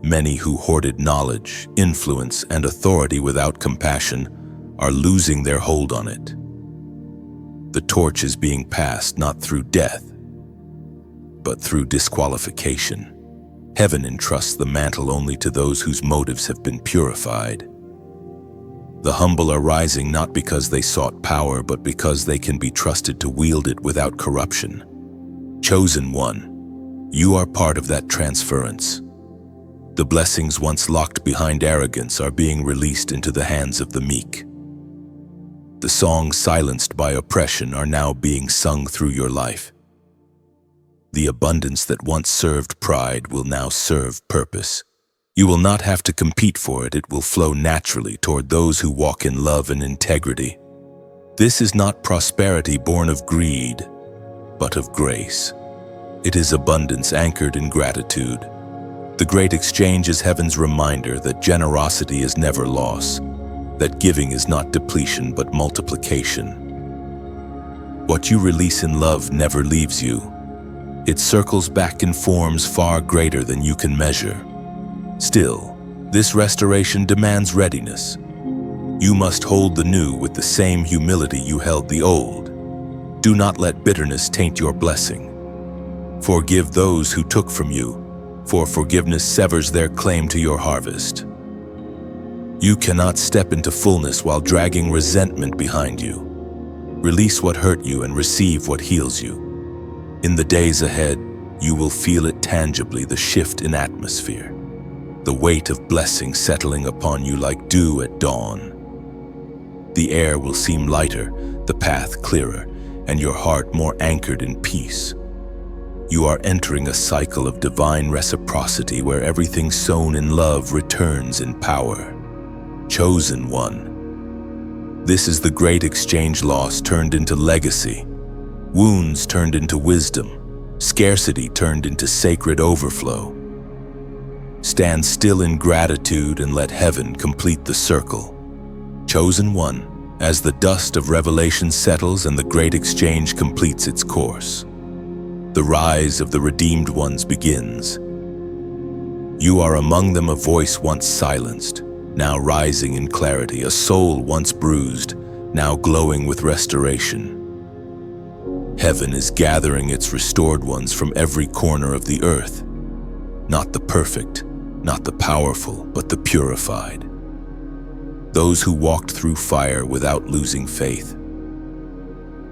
Many who hoarded knowledge, influence, and authority without compassion are losing their hold on it. The torch is being passed not through death, but through disqualification. Heaven entrusts the mantle only to those whose motives have been purified. The humble are rising not because they sought power, but because they can be trusted to wield it without corruption. Chosen one, you are part of that transference. The blessings once locked behind arrogance are being released into the hands of the meek. The songs silenced by oppression are now being sung through your life. The abundance that once served pride will now serve purpose. You will not have to compete for it. It will flow naturally toward those who walk in love and integrity. This is not prosperity born of greed, but of grace. It is abundance anchored in gratitude. The great exchange is heaven's reminder that generosity is never loss, that giving is not depletion but multiplication. What you release in love never leaves you. It circles back in forms far greater than you can measure. Still, this restoration demands readiness. You must hold the new with the same humility you held the old. Do not let bitterness taint your blessing. Forgive those who took from you, for forgiveness severs their claim to your harvest. You cannot step into fullness while dragging resentment behind you. Release what hurt you and receive what heals you. In the days ahead, you will feel it tangibly, the shift in atmosphere, the weight of blessing settling upon you like dew at dawn. The air will seem lighter, the path clearer, and your heart more anchored in peace. You are entering a cycle of divine reciprocity where everything sown in love returns in power. Chosen one. This is the great exchange, loss turned into legacy, wounds turned into wisdom, scarcity turned into sacred overflow. Stand still in gratitude and let heaven complete the circle. Chosen one, as the dust of revelation settles and the great exchange completes its course, the rise of the redeemed ones begins. You are among them, a voice once silenced, now rising in clarity, a soul once bruised, now glowing with restoration. Heaven is gathering its restored ones from every corner of the earth, not the perfect, not the powerful, but the purified. Those who walked through fire without losing faith.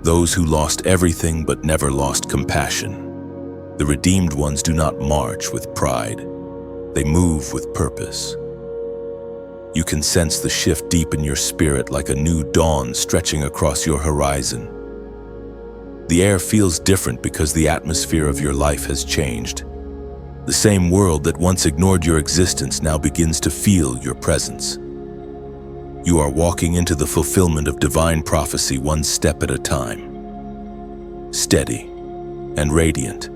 Those who lost everything but never lost compassion. The redeemed ones do not march with pride. They move with purpose. You can sense the shift deep in your spirit, like a new dawn stretching across your horizon. The air feels different because the atmosphere of your life has changed. The same world that once ignored your existence now begins to feel your presence. You are walking into the fulfillment of divine prophecy, one step at a time. Steady and radiant.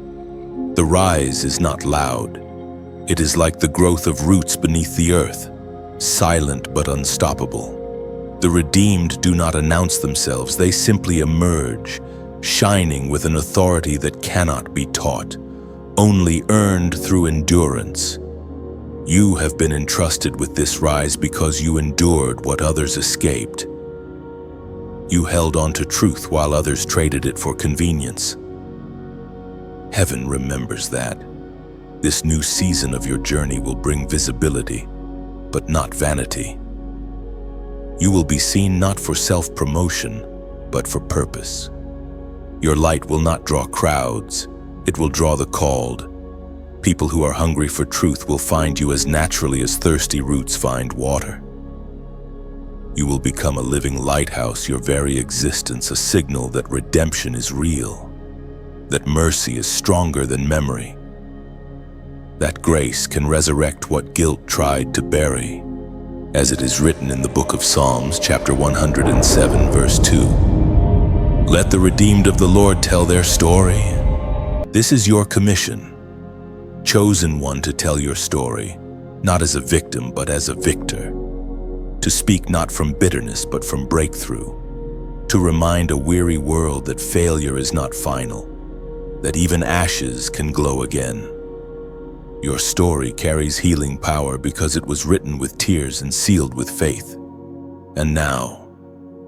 The rise is not loud. It is like the growth of roots beneath the earth, silent but unstoppable. The redeemed do not announce themselves, they simply emerge, shining with an authority that cannot be taught, only earned through endurance. You have been entrusted with this rise because you endured what others escaped. You held on to truth while others traded it for convenience. Heaven remembers that. This new season of your journey will bring visibility, but not vanity. You will be seen not for self-promotion, but for purpose. Your light will not draw crowds. It will draw the called. People who are hungry for truth will find you as naturally as thirsty roots find water. You will become a living lighthouse, your very existence a signal that redemption is real, that mercy is stronger than memory, that grace can resurrect what guilt tried to bury, as it is written in the book of Psalms, chapter 107, verse 2. Let the redeemed of the Lord tell their story. This is your commission, chosen one to tell your story, not as a victim but as a victor. To speak not from bitterness but from breakthrough. To remind a weary world that failure is not final, that even ashes can glow again. Your story carries healing power because it was written with tears and sealed with faith. And now,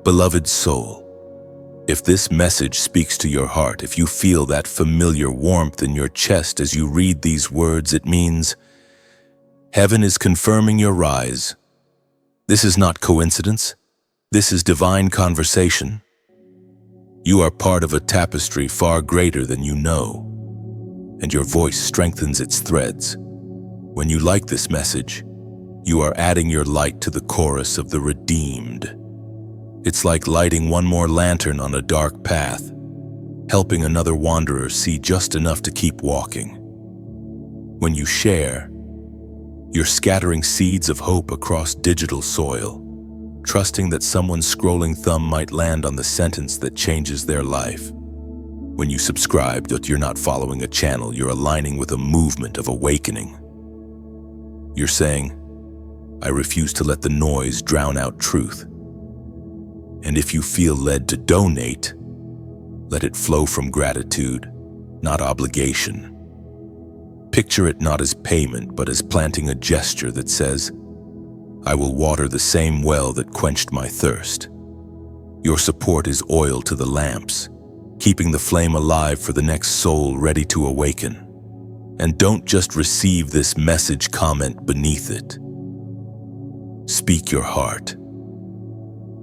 beloved soul, if this message speaks to your heart, if you feel that familiar warmth in your chest as you read these words, it means heaven is confirming your rise. This is not coincidence. This is divine conversation. You are part of a tapestry far greater than you know, and your voice strengthens its threads. When you like this message, you are adding your light to the chorus of the redeemed. It's like lighting one more lantern on a dark path, helping another wanderer see just enough to keep walking. When you share, you're scattering seeds of hope across digital soil, trusting that someone's scrolling thumb might land on the sentence that changes their life. When you subscribe, you're not following a channel, you're aligning with a movement of awakening. You're saying, I refuse to let the noise drown out truth. And if you feel led to donate, let it flow from gratitude, not obligation. Picture it not as payment, but as planting a gesture that says, I will water the same well that quenched my thirst. Your support is oil to the lamps, keeping the flame alive for the next soul ready to awaken. And don't just receive this message, comment beneath it. Speak your heart.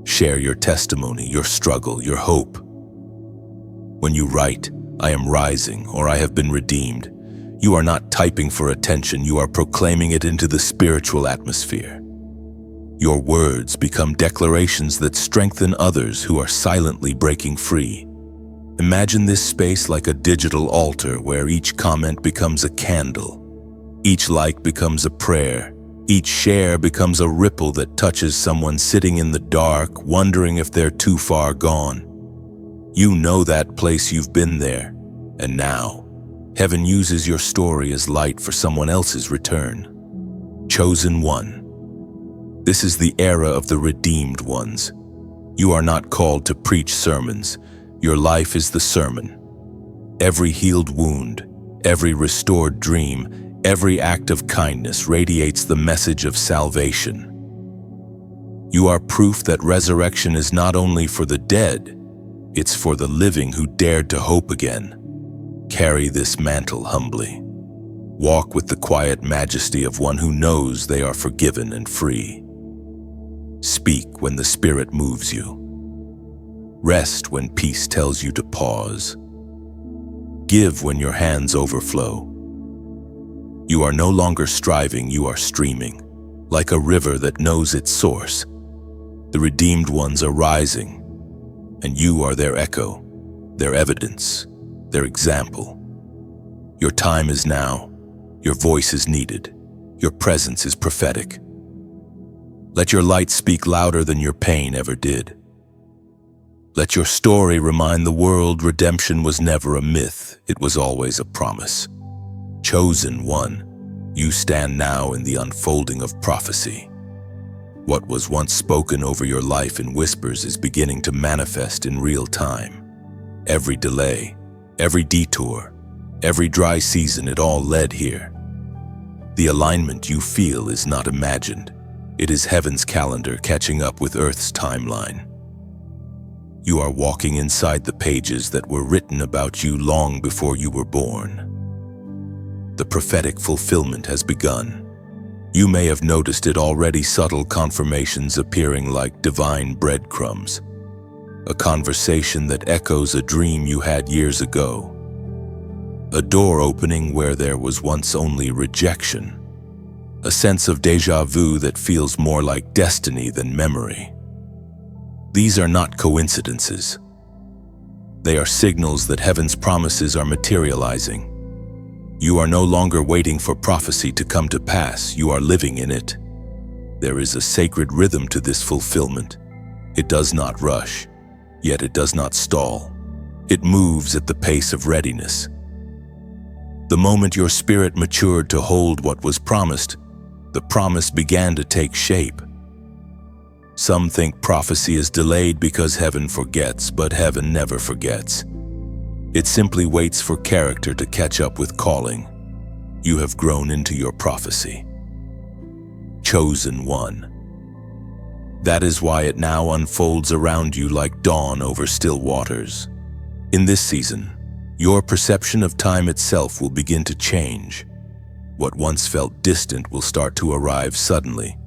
Share your testimony, your struggle, your hope. When you write, I am rising, or I have been redeemed, you are not typing for attention, you are proclaiming it into the spiritual atmosphere. Your words become declarations that strengthen others who are silently breaking free. Imagine this space like a digital altar where each comment becomes a candle, each like becomes a prayer, each share becomes a ripple that touches someone sitting in the dark, wondering if they're too far gone. You know that place, you've been there, and now, heaven uses your story as light for someone else's return. Chosen one. This is the era of the redeemed ones. You are not called to preach sermons. Your life is the sermon. Every healed wound, every restored dream, every act of kindness radiates the message of salvation. You are proof that resurrection is not only for the dead, it's for the living who dared to hope again. Carry this mantle humbly. Walk with the quiet majesty of one who knows they are forgiven and free. Speak when the Spirit moves you. Rest when peace tells you to pause. Give when your hands overflow. You are no longer striving, you are streaming, like a river that knows its source. The redeemed ones are rising, and you are their echo, their evidence, their example. Your time is now. Your voice is needed. Your presence is prophetic. Let your light speak louder than your pain ever did. Let your story remind the world redemption was never a myth, it was always a promise. Chosen one, you stand now in the unfolding of prophecy. What was once spoken over your life in whispers is beginning to manifest in real time. Every delay, every detour, every dry season, it all led here. The alignment you feel is not imagined. It is heaven's calendar catching up with Earth's timeline. You are walking inside the pages that were written about you long before you were born. The prophetic fulfillment has begun. You may have noticed it already, subtle confirmations appearing like divine breadcrumbs. A conversation that echoes a dream you had years ago. A door opening where there was once only rejection. A sense of déjà vu that feels more like destiny than memory. These are not coincidences. They are signals that heaven's promises are materializing. You are no longer waiting for prophecy to come to pass, you are living in it. There is a sacred rhythm to this fulfillment. It does not rush, yet it does not stall. It moves at the pace of readiness. The moment your spirit matured to hold what was promised, the promise began to take shape. Some think prophecy is delayed because heaven forgets, but heaven never forgets. It simply waits for character to catch up with calling. You have grown into your prophecy. Chosen one. That is why it now unfolds around you like dawn over still waters. In this season, your perception of time itself will begin to change. What once felt distant will start to arrive suddenly,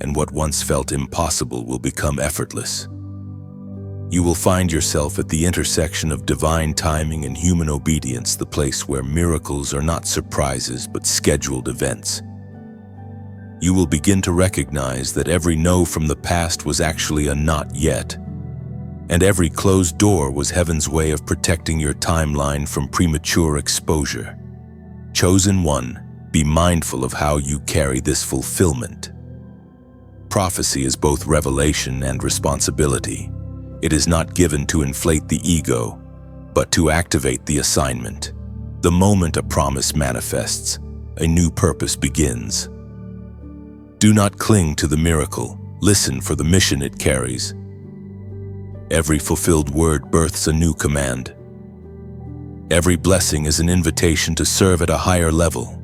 and what once felt impossible will become effortless. You will find yourself at the intersection of divine timing and human obedience, the place where miracles are not surprises but scheduled events. You will begin to recognize that every no from the past was actually a not yet, and every closed door was heaven's way of protecting your timeline from premature exposure. Chosen one, be mindful of how you carry this fulfillment. Prophecy is both revelation and responsibility. It is not given to inflate the ego, but to activate the assignment. The moment a promise manifests, a new purpose begins. Do not cling to the miracle, listen for the mission it carries. Every fulfilled word births a new command. Every blessing is an invitation to serve at a higher level.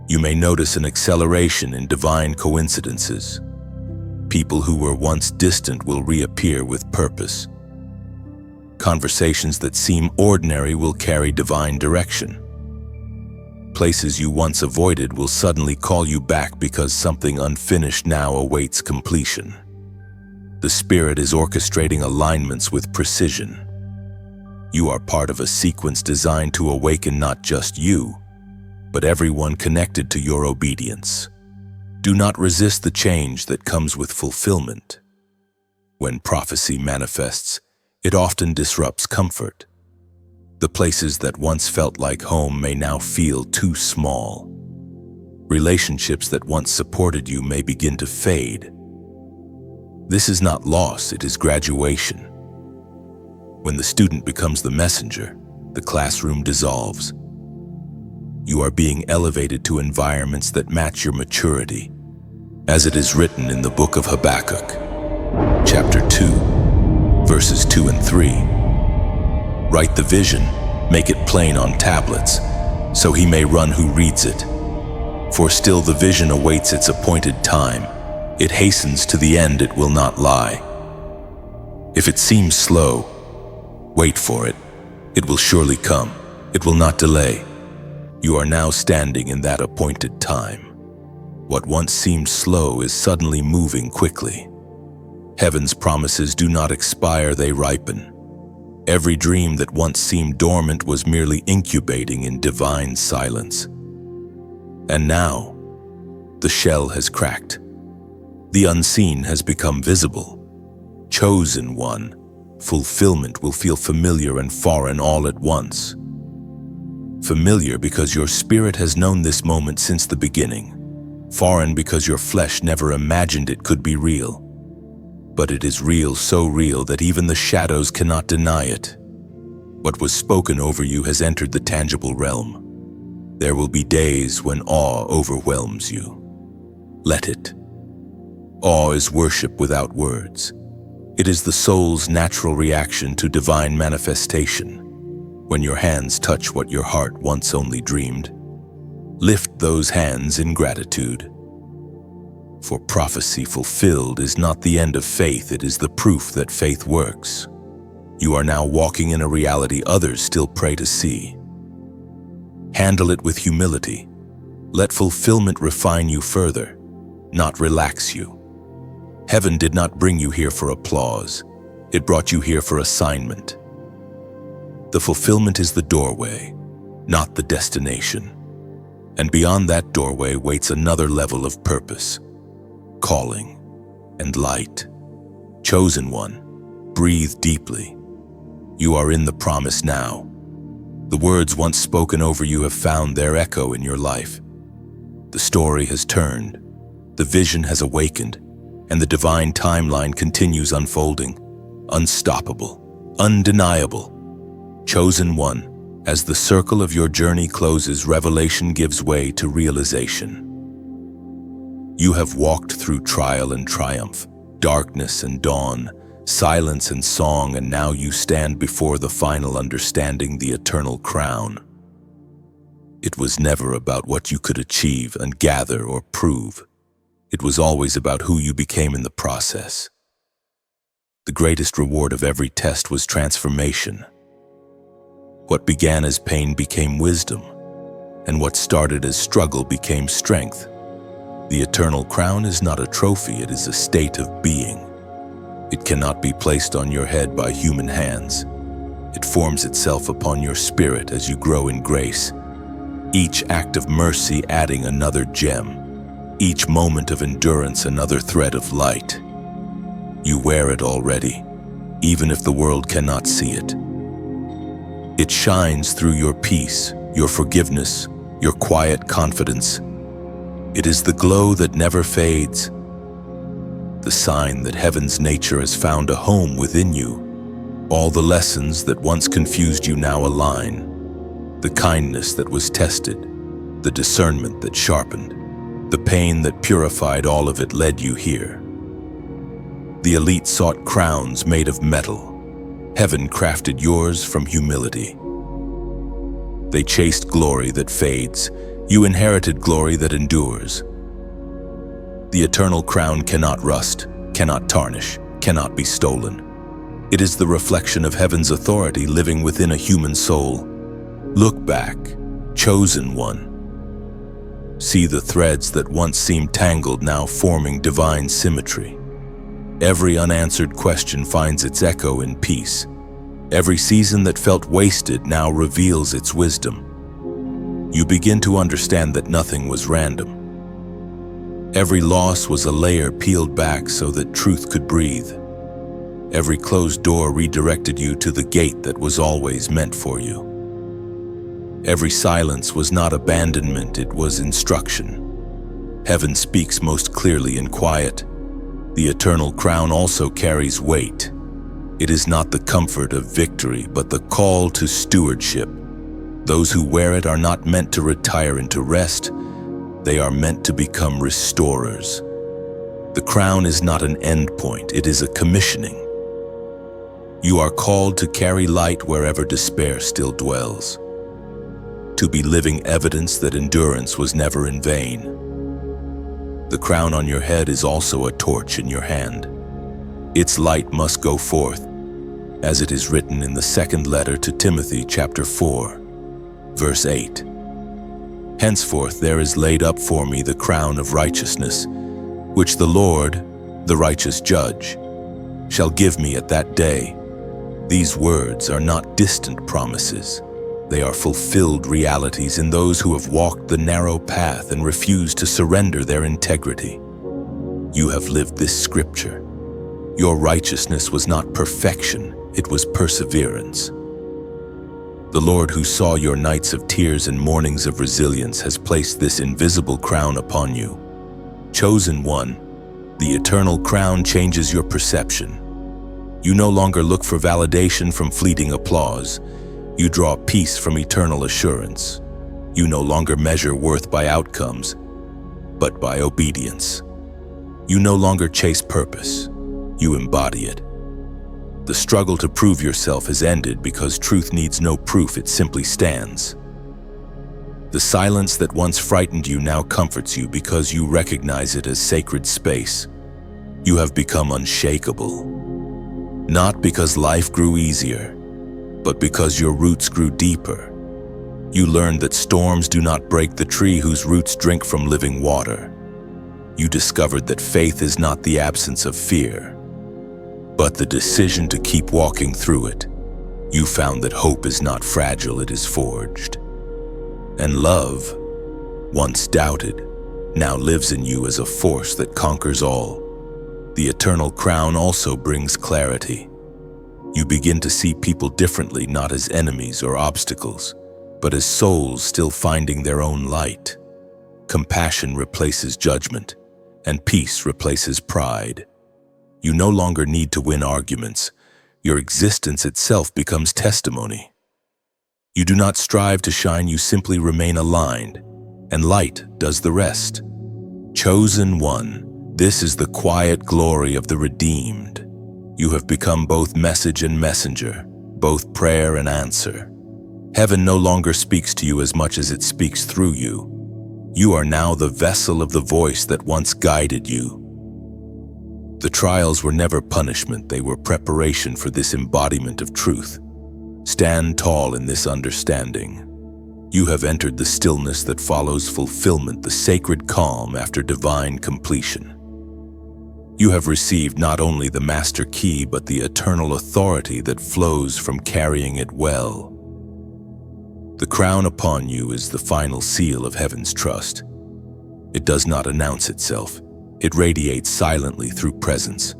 You may notice an acceleration in divine coincidences. People who were once distant will reappear with purpose. Conversations that seem ordinary will carry divine direction. Places you once avoided will suddenly call you back because something unfinished now awaits completion. The Spirit is orchestrating alignments with precision. You are part of a sequence designed to awaken not just you, but everyone connected to your obedience. Do not resist the change that comes with fulfillment. When prophecy manifests, it often disrupts comfort. The places that once felt like home may now feel too small. Relationships that once supported you may begin to fade. This is not loss, it is graduation. When the student becomes the messenger, the classroom dissolves. You are being elevated to environments that match your maturity, as it is written in the book of Habakkuk, chapter 2, verses 2 and 3. Write the vision, make it plain on tablets, so he may run who reads it. For still the vision awaits its appointed time. It hastens to the end, it will not lie. If it seems slow, wait for it. It will surely come. It will not delay. You are now standing in that appointed time. What once seemed slow is suddenly moving quickly. Heaven's promises do not expire, they ripen. Every dream that once seemed dormant was merely incubating in divine silence. And now, the shell has cracked. The unseen has become visible. Chosen one, fulfillment will feel familiar and foreign all at once. Familiar because your spirit has known this moment since the beginning. Foreign because your flesh never imagined it could be real. But it is real, so real that even the shadows cannot deny it. What was spoken over you has entered the tangible realm. There will be days when awe overwhelms you. Let it. Awe is worship without words. It is the soul's natural reaction to divine manifestation. When your hands touch what your heart once only dreamed, lift those hands in gratitude. For prophecy fulfilled is not the end of faith, it is the proof that faith works. You are now walking in a reality others still pray to see. Handle it with humility. Let fulfillment refine you further, not relax you. Heaven did not bring you here for applause. It brought you here for assignment. The fulfillment is the doorway, not the destination. And beyond that doorway waits another level of purpose, calling, and light. Chosen one, breathe deeply. You are in the promise now. The words once spoken over you have found their echo in your life. The story has turned, the vision has awakened, and the divine timeline continues unfolding, unstoppable, undeniable. Chosen one, As the circle of your journey closes, revelation gives way to realization. You have walked through trial and triumph, darkness and dawn, silence and song, and now you stand before the final understanding, the eternal crown. It was never about what you could achieve and gather or prove. It was always about who you became in the process. The greatest reward of every test was transformation. What began as pain became wisdom, and what started as struggle became strength. The eternal crown is not a trophy, it is a state of being. It cannot be placed on your head by human hands. It forms itself upon your spirit as you grow in grace. Each act of mercy adding another gem, each moment of endurance another thread of light. You wear it already, even if the world cannot see it. It shines through your peace, your forgiveness, your quiet confidence. It is the glow that never fades, the sign that heaven's nature has found a home within you. All the lessons that once confused you now align. The kindness that was tested, the discernment that sharpened, the pain that purified, all of it led you here. The elite sought crowns made of metal. Heaven crafted yours from humility. They chased glory that fades. You inherited glory that endures. The eternal crown cannot rust, cannot tarnish, cannot be stolen. It is the reflection of heaven's authority living within a human soul. Look back, chosen one. See the threads that once seemed tangled now forming divine symmetry. Every unanswered question finds its echo in peace. Every season that felt wasted now reveals its wisdom. You begin to understand that nothing was random. Every loss was a layer peeled back so that truth could breathe. Every closed door redirected you to the gate that was always meant for you. Every silence was not abandonment, it was instruction. Heaven speaks most clearly in quiet. The eternal crown also carries weight. It is not the comfort of victory, but the call to stewardship. Those who wear it are not meant to retire into rest. They are meant to become restorers. The crown is not an end point, it is a commissioning. You are called to carry light wherever despair still dwells. To be living evidence that endurance was never in vain. The crown on your head is also a torch in your hand. Its light must go forth, as it is written in the second letter to Timothy, chapter 4, verse 8. Henceforth there is laid up for me the crown of righteousness, which the Lord, the righteous judge, shall give me at that day. These words are not distant promises. They are fulfilled realities in those who have walked the narrow path and refused to surrender their integrity. You have lived this scripture. Your righteousness was not perfection, it was perseverance. The Lord who saw your nights of tears and mornings of resilience has placed this invisible crown upon you. Chosen one, the eternal crown changes your perception. You no longer look for validation from fleeting applause. You draw peace from eternal assurance. You no longer measure worth by outcomes, but by obedience. You no longer chase purpose. You embody it. The struggle to prove yourself has ended because truth needs no proof, it simply stands. The silence that once frightened you now comforts you because you recognize it as sacred space. You have become unshakable. Not because life grew easier, but because your roots grew deeper. You learned that storms do not break the tree whose roots drink from living water. You discovered that faith is not the absence of fear, but the decision to keep walking through it. You found that hope is not fragile, it is forged. And love, once doubted, now lives in you as a force that conquers all. The eternal crown also brings clarity. You begin to see people differently, not as enemies or obstacles, but as souls still finding their own light. Compassion replaces judgment, and peace replaces pride. You no longer need to win arguments. Your existence itself becomes testimony. You do not strive to shine, you simply remain aligned, and light does the rest. Chosen one, this is the quiet glory of the redeemed. You have become both message and messenger, both prayer and answer. Heaven no longer speaks to you as much as it speaks through you. You are now the vessel of the voice that once guided you. The trials were never punishment, they were preparation for this embodiment of truth. Stand tall in this understanding. You have entered the stillness that follows fulfillment, the sacred calm after divine completion. You have received not only the master key, but the eternal authority that flows from carrying it well. The crown upon you is the final seal of heaven's trust. It does not announce itself. It radiates silently through presence.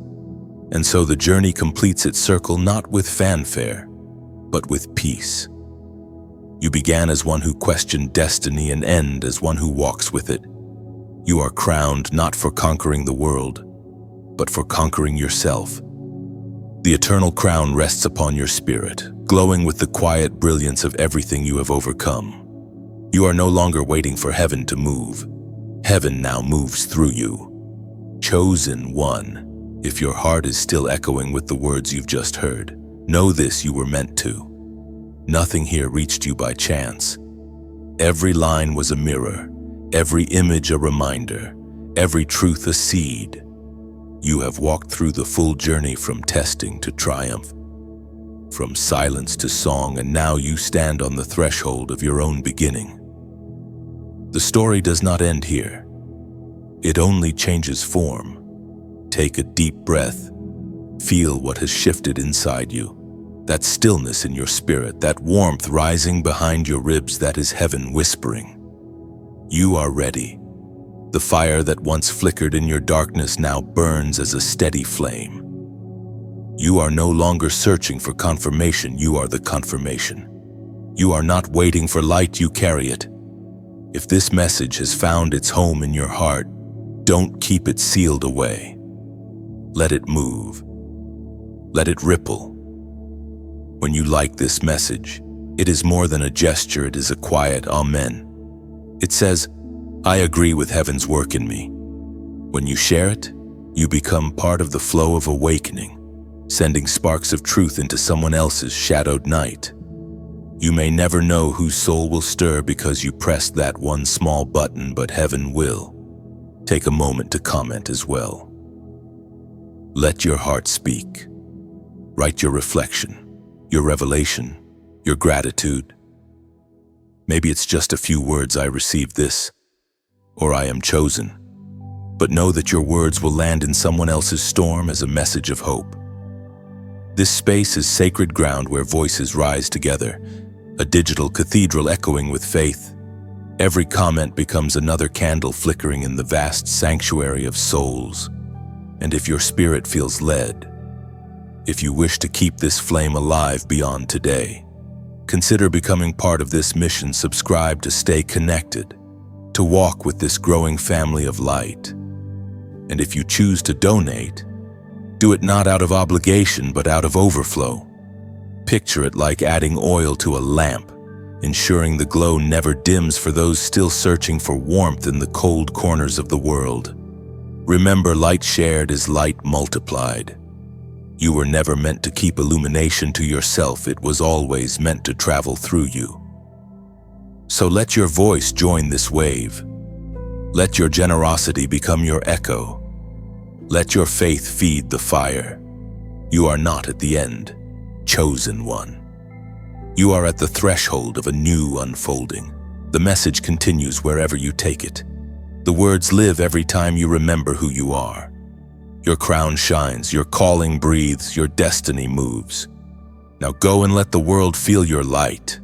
And so the journey completes its circle not with fanfare, but with peace. You began as one who questioned destiny and end as one who walks with it. You are crowned not for conquering the world, but for conquering yourself. The eternal crown rests upon your spirit, glowing with the quiet brilliance of everything you have overcome. You are no longer waiting for heaven to move. Heaven now moves through you. Chosen one, if your heart is still echoing with the words you've just heard, know this: you were meant to. Nothing here reached you by chance. Every line was a mirror, every image a reminder, every truth a seed. You have walked through the full journey from testing to triumph, from silence to song, and now you stand on the threshold of your own beginning. The story does not end here. It only changes form. Take a deep breath. Feel what has shifted inside you. That stillness in your spirit, that warmth rising behind your ribs, that is heaven whispering. You are ready. The fire that once flickered in your darkness now burns as a steady flame. You are no longer searching for confirmation, you are the confirmation. You are not waiting for light, you carry it. If this message has found its home in your heart, don't keep it sealed away. Let it move. Let it ripple. When you like this message, it is more than a gesture, it is a quiet amen. It says, I agree with heaven's work in me. When you share it, you become part of the flow of awakening, sending sparks of truth into someone else's shadowed night. You may never know whose soul will stir because you pressed that one small button, but heaven will. Take a moment to comment as well. Let your heart speak. Write your reflection, your revelation, your gratitude. Maybe it's just a few words: I received this, or I am chosen. But know that your words will land in someone else's storm as a message of hope. This space is sacred ground where voices rise together, a digital cathedral echoing with faith. Every comment becomes another candle flickering in the vast sanctuary of souls. And if your spirit feels led, if you wish to keep this flame alive beyond today, consider becoming part of this mission. Subscribe to stay connected, to walk with this growing family of light. And if you choose to donate, do it not out of obligation, but out of overflow. Picture it like adding oil to a lamp, ensuring the glow never dims for those still searching for warmth in the cold corners of the world. Remember, light shared is light multiplied. You were never meant to keep illumination to yourself, it was always meant to travel through you. So let your voice join this wave. Let your generosity become your echo. Let your faith feed the fire. You are not at the end, chosen one. You are at the threshold of a new unfolding. The message continues wherever you take it. The words live every time you remember who you are. Your crown shines, your calling breathes, your destiny moves. Now go and let the world feel your light.